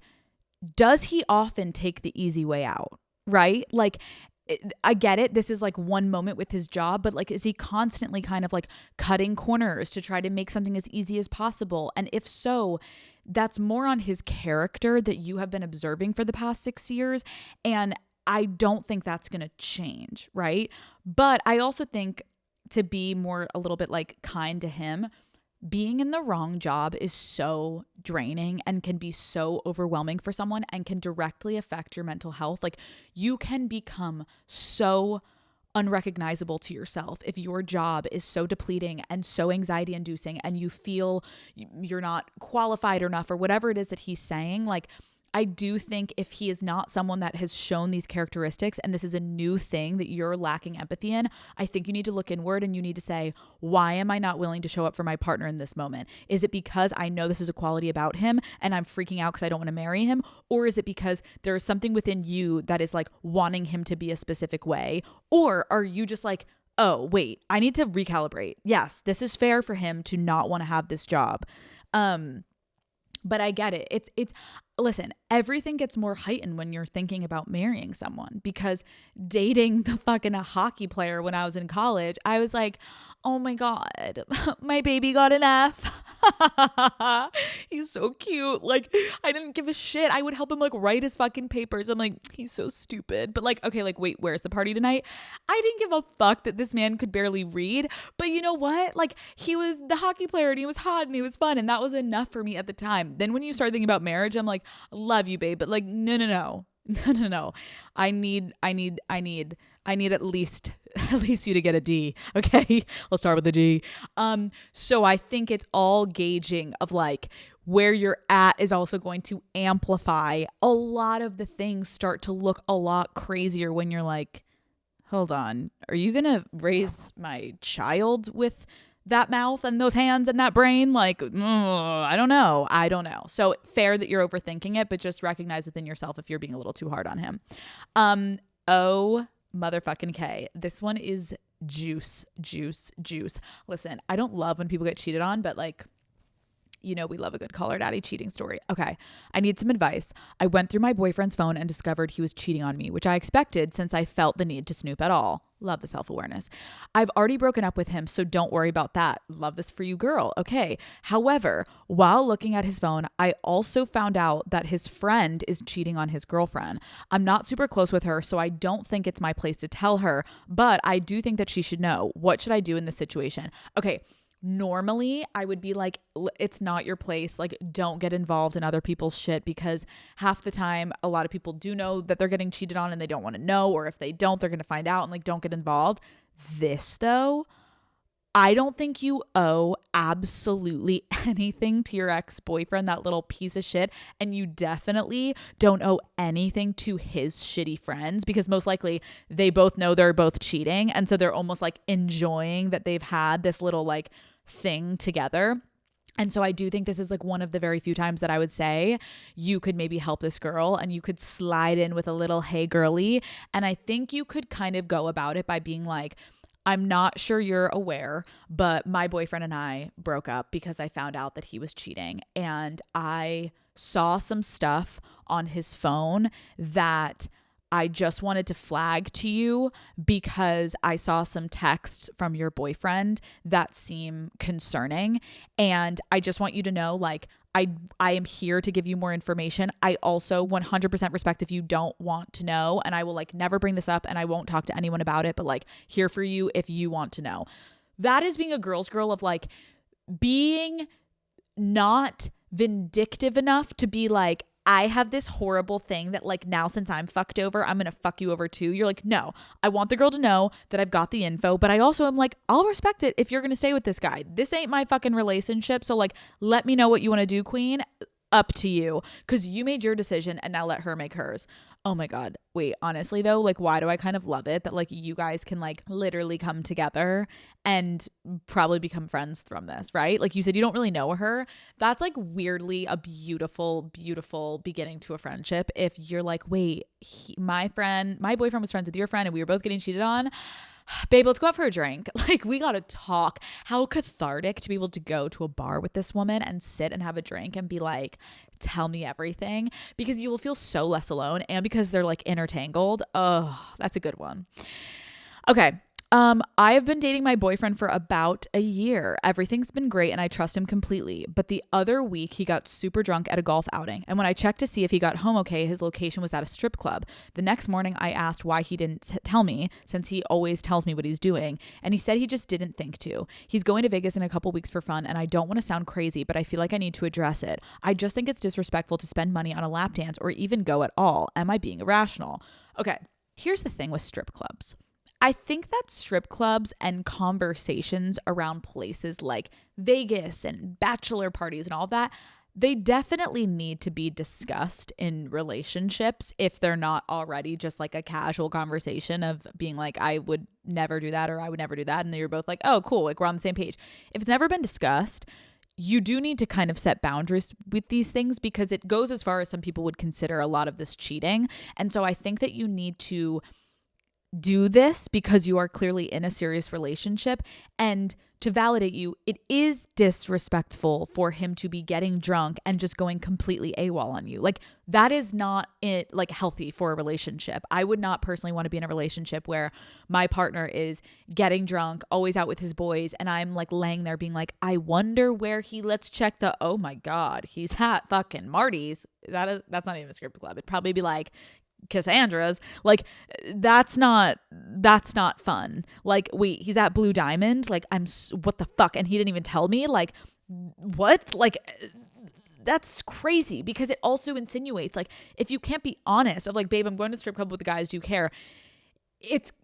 does he often take the easy way out, right? Like, I get it. This is like one moment with his job, but like, is he constantly kind of like cutting corners to try to make something as easy as possible? And if so, that's more on his character that you have been observing for the past 6 years. And I don't think that's going to change, right? But I also think, to be more a little bit like kind to him, being in the wrong job is so draining and can be so overwhelming for someone and can directly affect your mental health. Like, you can become so unrecognizable to yourself if your job is so depleting and so anxiety inducing and you feel you're not qualified enough or whatever it is that he's saying. Like, I do think if he is not someone that has shown these characteristics and this is a new thing that you're lacking empathy in, I think you need to look inward and you need to say, why am I not willing to show up for my partner in this moment? Is it because I know this is a quality about him and I'm freaking out because I don't want to marry him? Or is it because there's something within you that is like wanting him to be a specific way? Or are you just like oh, wait, I need to recalibrate. Yes, this is fair for him to not want to have this job. But I get it. Listen, everything gets more heightened when you're thinking about marrying someone, because dating the fucking hockey player when I was in college, I was like, oh my God, my baby got an F. He's so cute. Like, I didn't give a shit. I would help him like write his fucking papers. I'm like, he's so stupid. But like, okay, like, wait, where's the party tonight? I didn't give a fuck that this man could barely read. But you know what? Like, he was the hockey player and he was hot and he was fun. And that was enough for me at the time. Then when you start thinking about marriage, I'm like, love you, babe. But like, no. I need at least you to get a D. Okay. Let's start with a D. So I think it's all gauging of like where you're at is also going to amplify a lot of the things start to look a lot crazier when you're like, hold on, are you going to raise my child with that mouth and those hands and that brain? Like, I don't know. So fair that you're overthinking it, but just recognize within yourself if you're being a little too hard on him. Oh, motherfucking K. This one is juice. Listen, I don't love when people get cheated on, but like, you know, we love a good call her daddy cheating story. Okay, I need some advice. I went through my boyfriend's phone and discovered he was cheating on me, which I expected since I felt the need to snoop at all. Love the self-awareness. I've already broken up with him, so don't worry about that. Love this for you, girl. Okay. However, while looking at his phone, I also found out that his friend is cheating on his girlfriend. I'm not super close with her, so I don't think it's my place to tell her, but I do think that she should know. What should I do in this situation? Okay. Normally, I would be like, it's not your place. Like, don't get involved in other people's shit, because half the time, a lot of people do know that they're getting cheated on and they don't want to know. Or if they don't, they're going to find out, and like, don't get involved. This though, I don't think you owe absolutely anything to your ex-boyfriend, that little piece of shit. And you definitely don't owe anything to his shitty friends, because most likely they both know they're both cheating. And so they're almost like enjoying that they've had this little like thing together. And so I do think this is like one of the very few times that I would say you could maybe help this girl, and you could slide in with a little, hey girly. And I think you could kind of go about it by being like, I'm not sure you're aware, but my boyfriend and I broke up because I found out that he was cheating. And I saw some stuff on his phone that I just wanted to flag to you, because I saw some texts from your boyfriend that seem concerning. And I just want you to know, like, I am here to give you more information. I also 100% respect if you don't want to know, and I will like never bring this up and I won't talk to anyone about it, but like, here for you if you want to know. That is being a girl's girl, of like being not vindictive enough to be like, I have this horrible thing that like, now since I'm fucked over, I'm going to fuck you over too. You're like, no, I want the girl to know that I've got the info, but I also am like, I'll respect it if you're going to stay with this guy. This ain't my fucking relationship. So like, let me know what you want to do, queen. Up to you, because you made your decision and now let her make hers. Oh my God. Wait, honestly though, like, why do I kind of love it that like you guys can like literally come together and probably become friends from this, right? Like you said, you don't really know her. That's like weirdly a beautiful beginning to a friendship. If you're like, wait, my boyfriend was friends with your friend and we were both getting cheated on. Babe, let's go out for a drink. Like, we gotta talk. How cathartic to be able to go to a bar with this woman and sit and have a drink and be like, tell me everything, because you will feel so less alone, and because they're like intertangled. Oh, that's a good one. Okay. I have been dating my boyfriend for about a year. Everything's been great and I trust him completely. But the other week he got super drunk at a golf outing. And when I checked to see if he got home okay, his location was at a strip club. The next morning I asked why he didn't tell me, since he always tells me what he's doing. And he said he just didn't think to. He's going to Vegas in a couple weeks for fun, and I don't want to sound crazy, but I feel like I need to address it. I just think it's disrespectful to spend money on a lap dance or even go at all. Am I being irrational? Okay, here's the thing with strip clubs. I think that strip clubs and conversations around places like Vegas and bachelor parties and all of that, they definitely need to be discussed in relationships if they're not already just like a casual conversation of being like, I would never do that, or I would never do that. And then you're both like, oh, cool, like we're on the same page. If it's never been discussed, you do need to kind of set boundaries with these things, because it goes as far as some people would consider a lot of this cheating. And so I think that you need to do this because you are clearly in a serious relationship. And to validate you, it is disrespectful for him to be getting drunk and just going completely AWOL on you. Like, that is not like healthy for a relationship. I would not personally want to be in a relationship where my partner is getting drunk, always out with his boys, and I'm like laying there being like, I wonder where let's check oh my God, he's at fucking Marty's. That's not even a strip club. It'd probably be like Cassandra's. Like, that's not fun. Like, wait, he's at Blue Diamond? Like, what the fuck? And he didn't even tell me? Like, what? Like, that's crazy, because it also insinuates, like, if you can't be honest of like, babe, I'm going to the strip club with the guys, do you care?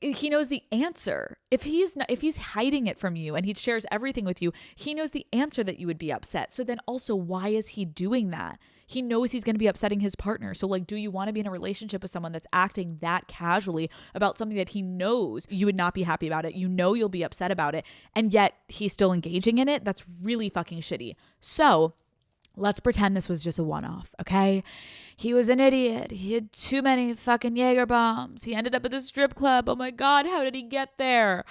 He knows the answer. If he's hiding it from you and he shares everything with you, he knows the answer that you would be upset. So then also, why is he doing that? He knows he's going to be upsetting his partner. So like, do you want to be in a relationship with someone that's acting that casually about something that he knows you would not be happy about it? You know you'll be upset about it, and yet he's still engaging in it? That's really fucking shitty. So let's pretend this was just a one-off, okay? He was an idiot. He had too many fucking Jaeger bombs. He ended up at the strip club. Oh my God, how did he get there?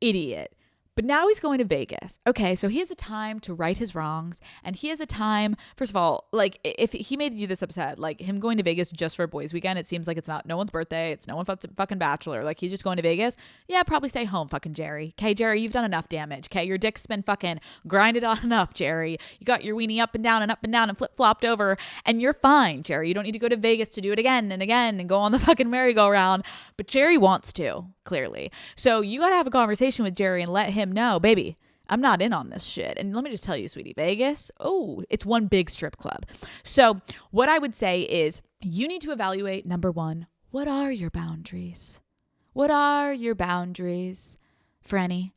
Idiot. But now he's going to Vegas. Okay, so he has a time to right his wrongs, and he has a time, first of all, like, if he made you this upset, like him going to Vegas just for a boys weekend, it seems like it's not no one's birthday, it's no one's fucking bachelor, like he's just going to Vegas. Yeah, probably stay home, fucking Jerry. Okay, Jerry, you've done enough damage. Okay, your dick's been fucking grinded on enough, Jerry. You got your weenie up and down and flip-flopped over, and you're fine, Jerry. You don't need to go to Vegas to do it again and again and go on the fucking merry-go-round. But Jerry wants to, clearly. So you got to have a conversation with Jerry and let him know, baby, I'm not in on this shit. And let me just tell you, sweetie, Vegas, oh, it's one big strip club. So what I would say is, you need to evaluate, number one, what are your boundaries? What are your boundaries, Franny?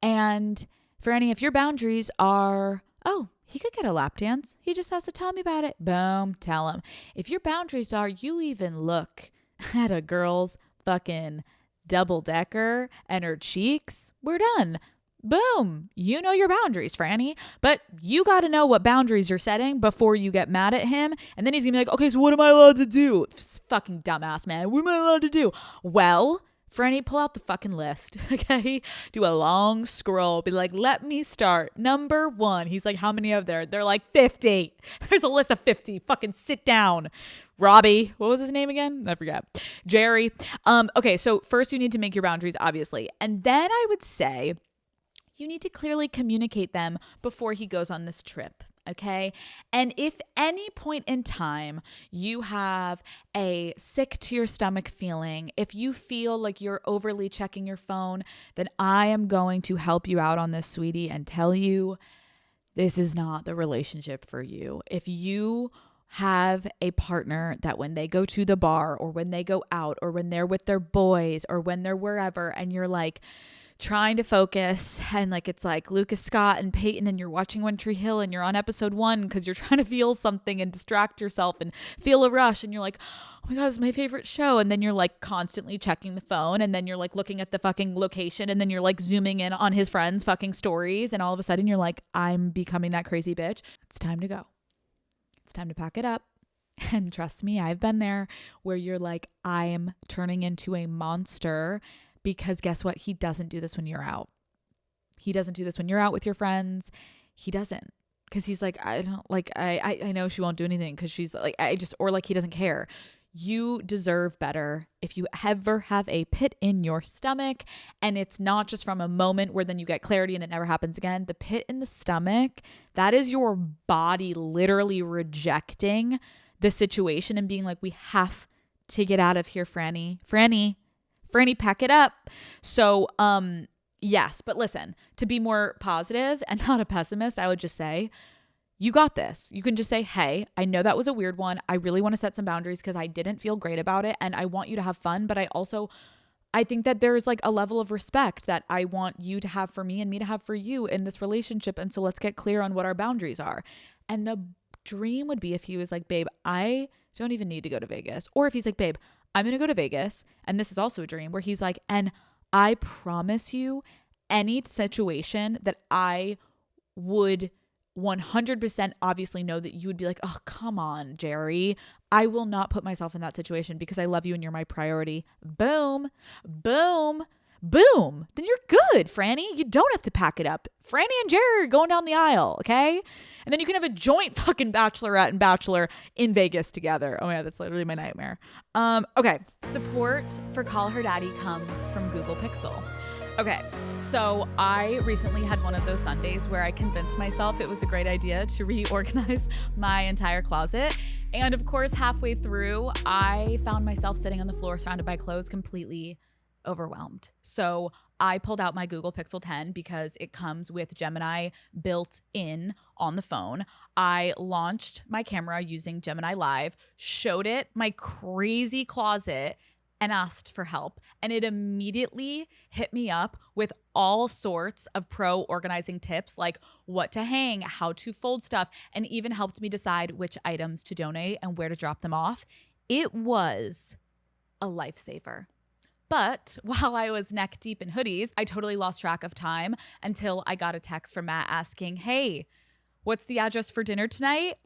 And Franny, if your boundaries are, oh, he could get a lap dance, he just has to tell me about it. Boom, tell him. If your boundaries are, you even look at a girl's fucking double-decker and her cheeks, we're done. Boom. You know your boundaries, Franny. But you got to know what boundaries you're setting before you get mad at him. And then he's going to be like, okay, so what am I allowed to do? Fucking dumbass, man. What am I allowed to do? Well, Franny, pull out the fucking list, okay? Do a long scroll. Be like, let me start. Number 1. He's like, how many are there? They're like 50. There's a list of 50. Fucking sit down. Robbie, what was his name again? I forgot. Jerry. Okay, so first you need to make your boundaries, obviously. And then I would say you need to clearly communicate them before he goes on this trip. Okay. And if any point in time you have a sick to your stomach feeling, if you feel like you're overly checking your phone, then I am going to help you out on this, sweetie, and tell you this is not the relationship for you. If you have a partner that when they go to the bar or when they go out or when they're with their boys or when they're wherever and you're like trying to focus and like it's like Lucas Scott and Peyton and you're watching One Tree Hill and you're on episode 1 because you're trying to feel something and distract yourself and feel a rush and you're like, oh my God, this is my favorite show. And then you're like constantly checking the phone and then you're like looking at the fucking location and then you're like zooming in on his friends' fucking stories and all of a sudden you're like, I'm becoming that crazy bitch. It's time to go. It's time to pack it up. And trust me, I've been there where you're like, I'm turning into a monster because guess what? He doesn't do this when you're out. He doesn't do this when you're out with your friends. He doesn't. Because he's like, I don't like, I know she won't do anything because she's like, or like he doesn't care. You deserve better. If you ever have a pit in your stomach and it's not just from a moment where then you get clarity and it never happens again, the pit in the stomach, that is your body literally rejecting the situation and being like, we have to get out of here, Franny, pack it up. So, yes, but listen, to be more positive and not a pessimist, I would just say, you got this. You can just say, hey, I know that was a weird one. I really want to set some boundaries because I didn't feel great about it. And I want you to have fun. But I think that there's like a level of respect that I want you to have for me and me to have for you in this relationship. And so let's get clear on what our boundaries are. And the dream would be if he was like, babe, I don't even need to go to Vegas. Or if he's like, babe, I'm going to go to Vegas. And this is also a dream where he's like, and I promise you any situation that I would 100% obviously know that you would be like, oh, come on, Jerry. I will not put myself in that situation because I love you and you're my priority. Boom, boom, boom. Then you're good, Franny. You don't have to pack it up. Franny and Jerry are going down the aisle, okay? And then you can have a joint fucking bachelorette and bachelor in Vegas together. Oh my God, that's literally my nightmare. Okay. Support for Call Her Daddy comes from Google Pixel. Okay, so I recently had one of those Sundays where I convinced myself it was a great idea to reorganize my entire closet. And of course, halfway through, I found myself sitting on the floor surrounded by clothes, completely overwhelmed. So I pulled out my Google Pixel 10 because it comes with Gemini built in on the phone. I launched my camera using Gemini Live, showed it my crazy closet, and asked for help. And it immediately hit me up with all sorts of pro organizing tips, like what to hang, how to fold stuff, and even helped me decide which items to donate and where to drop them off. It was a lifesaver. But while I was neck deep in hoodies, I totally lost track of time until I got a text from Matt asking, hey, what's the address for dinner tonight?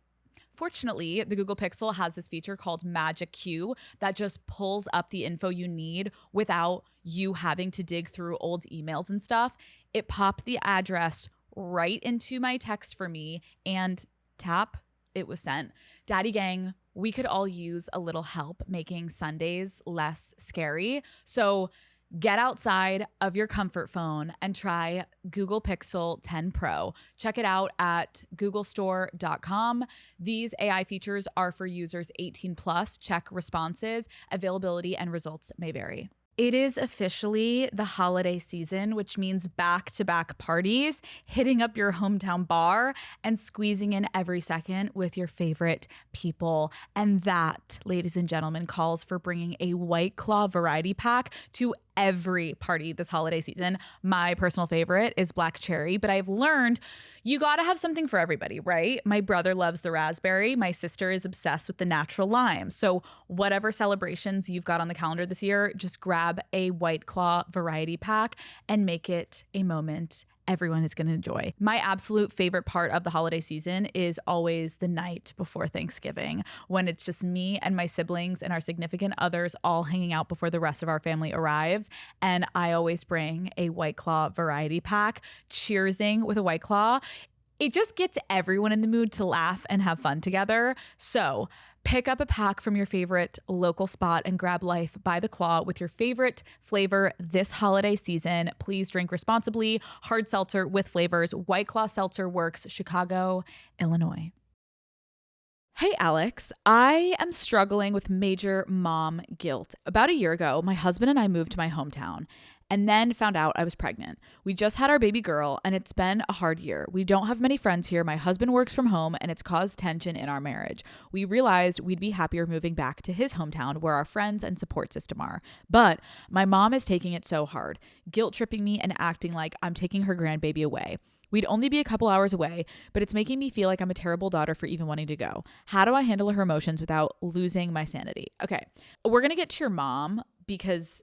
Fortunately, the Google Pixel has this feature called Magic Queue that just pulls up the info you need without you having to dig through old emails and stuff. It popped the address right into my text for me and tap, it was sent. Daddy gang, we could all use a little help making Sundays less scary. So get outside of your comfort phone and try Google Pixel 10 Pro. Check it out at googlestore.com. These AI features are for users 18 plus. Check responses, availability, and results may vary. It is officially the holiday season, which means back-to-back parties, hitting up your hometown bar, and squeezing in every second with your favorite people. And that, ladies and gentlemen, calls for bringing a White Claw variety pack to every party this holiday season. My personal favorite is black cherry, but I've learned you gotta have something for everybody, right? My brother loves the raspberry. My sister is obsessed with the natural lime. So whatever celebrations you've got on the calendar this year, just grab a White Claw variety pack and make it a moment everyone is going to enjoy. My absolute favorite part of the holiday season is always the night before Thanksgiving, when it's just me and my siblings and our significant others all hanging out before the rest of our family arrives. And I always bring a White Claw variety pack, cheersing with a White Claw. It just gets everyone in the mood to laugh and have fun together. So pick up a pack from your favorite local spot and grab life by the claw with your favorite flavor this holiday season. Please drink responsibly. Hard seltzer with flavors. White Claw Seltzer Works, Chicago, Illinois. Hey, Alex, I am struggling with major mom guilt. About a year ago, my husband and I moved to my hometown and then found out I was pregnant. We just had our baby girl and it's been a hard year. We don't have many friends here. My husband works from home and it's caused tension in our marriage. We realized we'd be happier moving back to his hometown where our friends and support system are. But my mom is taking it so hard, guilt tripping me and acting like I'm taking her grandbaby away. We'd only be a couple hours away, but it's making me feel like I'm a terrible daughter for even wanting to go. How do I handle her emotions without losing my sanity? Okay, we're going to get to your mom because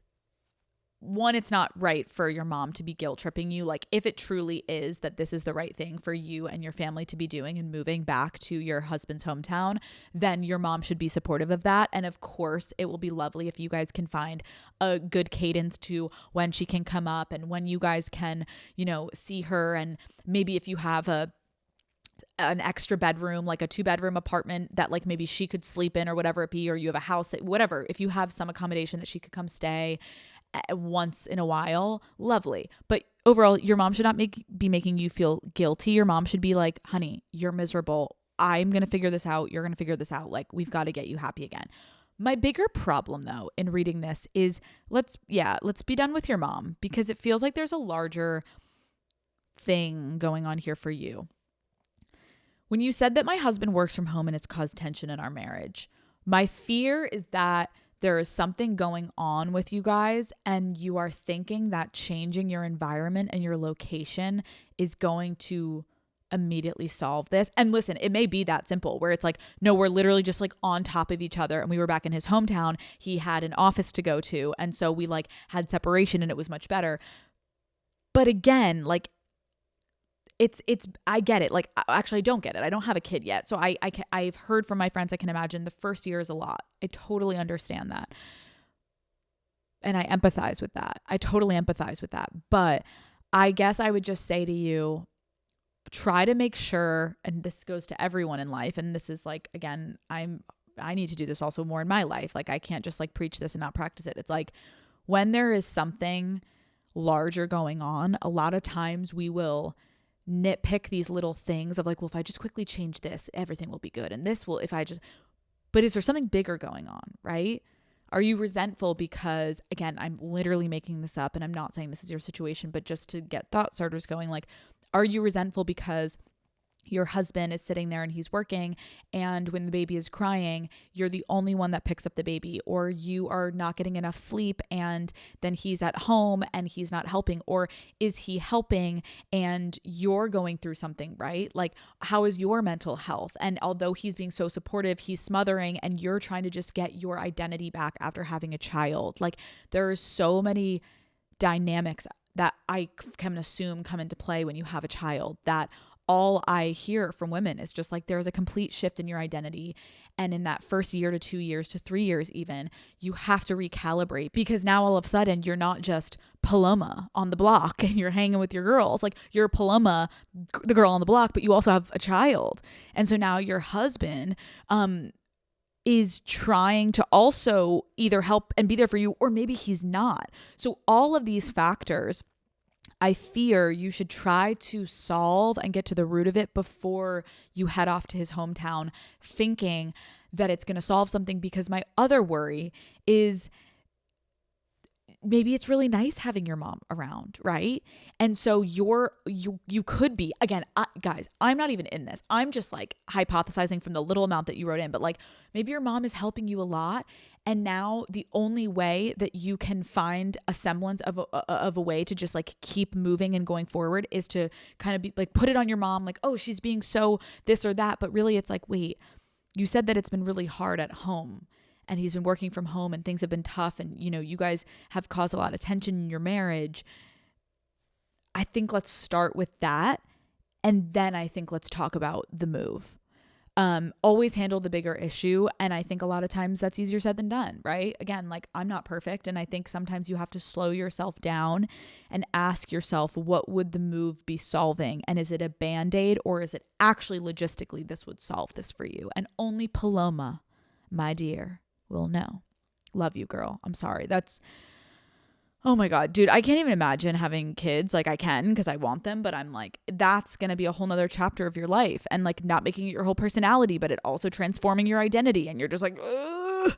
one, it's not right for your mom to be guilt tripping you. Like if it truly is that this is the right thing for you and your family to be doing and moving back to your husband's hometown, then your mom should be supportive of that. And of course, it will be lovely if you guys can find a good cadence to when she can come up and when you guys can, see her. And maybe if you have an extra bedroom, like a 2-bedroom apartment that like maybe she could sleep in or whatever it be, or you have a house that whatever, if you have some accommodation that she could come stay once in a while, lovely. But overall, your mom should not be making you feel guilty. Your mom should be like, honey, you're miserable. I'm going to figure this out. You're going to figure this out. Like we've got to get you happy again. My bigger problem though in reading this is let's be done with your mom because it feels like there's a larger thing going on here for you. When you said that my husband works from home and it's caused tension in our marriage, my fear is that there is something going on with you guys and you are thinking that changing your environment and your location is going to immediately solve this. And listen, it may be that simple where it's like, no, we're literally just like on top of each other and we were back in his hometown. He had an office to go to. And so we like had separation and it was much better. But again, like I get it. Like, actually, I don't get it. I don't have a kid yet. So I've heard from my friends, I can imagine the first year is a lot. I totally understand that. And I empathize with that. I totally empathize with that. But I guess I would just say to you, try to make sure, and this goes to everyone in life. And this is like, again, I need to do this also more in my life. Like, I can't just like preach this and not practice it. It's like when there is something larger going on, a lot of times we will nitpick these little things of like, well, if I just quickly change this, everything will be good. And this will, but is there something bigger going on, right? Are you resentful because, again, I'm literally making this up and I'm not saying this is your situation, but just to get thought starters going, like, are you resentful because your husband is sitting there and he's working, and when the baby is crying, you're the only one that picks up the baby, or you are not getting enough sleep and then he's at home and he's not helping? Or is he helping and you're going through something, right? Like, how is your mental health? And although he's being so supportive, he's smothering and you're trying to just get your identity back after having a child. Like, there are so many dynamics that I can assume come into play when you have a child, that all I hear from women is just like, there's a complete shift in your identity. And in that first year to 2 years to 3 years, even, you have to recalibrate, because now all of a sudden you're not just Paloma on the block and you're hanging with your girls. Like, you're Paloma, the girl on the block, but you also have a child. And so now your husband, is trying to also either help and be there for you, or maybe he's not. So all of these factors, I fear you should try to solve and get to the root of it before you head off to his hometown thinking that it's going to solve something. Because my other worry is maybe it's really nice having your mom around, right? And so you could be, again, guys, I'm not even in this. I'm just like hypothesizing from the little amount that you wrote in, but like, maybe your mom is helping you a lot. And now the only way that you can find a semblance of a way to just like keep moving and going forward is to kind of be like, put it on your mom, like, oh, she's being so this or that. But really it's like, wait, you said that it's been really hard at home, and he's been working from home and things have been tough, and you know, you guys have caused a lot of tension in your marriage. I think let's start with that, and then I think let's talk about the move. Always handle the bigger issue, and I think a lot of times that's easier said than done, right? Again, like, I'm not perfect, and I think sometimes you have to slow yourself down and ask yourself, what would the move be solving? And is it a Band-Aid, or is it actually logistically this would solve this for you? And only Paloma, my dear, will know. Love you, girl. I'm sorry. Oh my God, dude, I can't even imagine having kids. Like, I can because I want them, but I'm like, that's going to be a whole nother chapter of your life, and like, not making it your whole personality, but it also transforming your identity. And you're just like, ugh.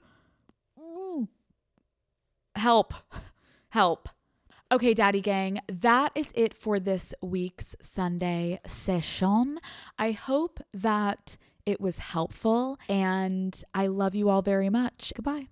Help. Okay, Daddy Gang, that is it for this week's Sunday session. I hope that it was helpful, and I love you all very much. Goodbye.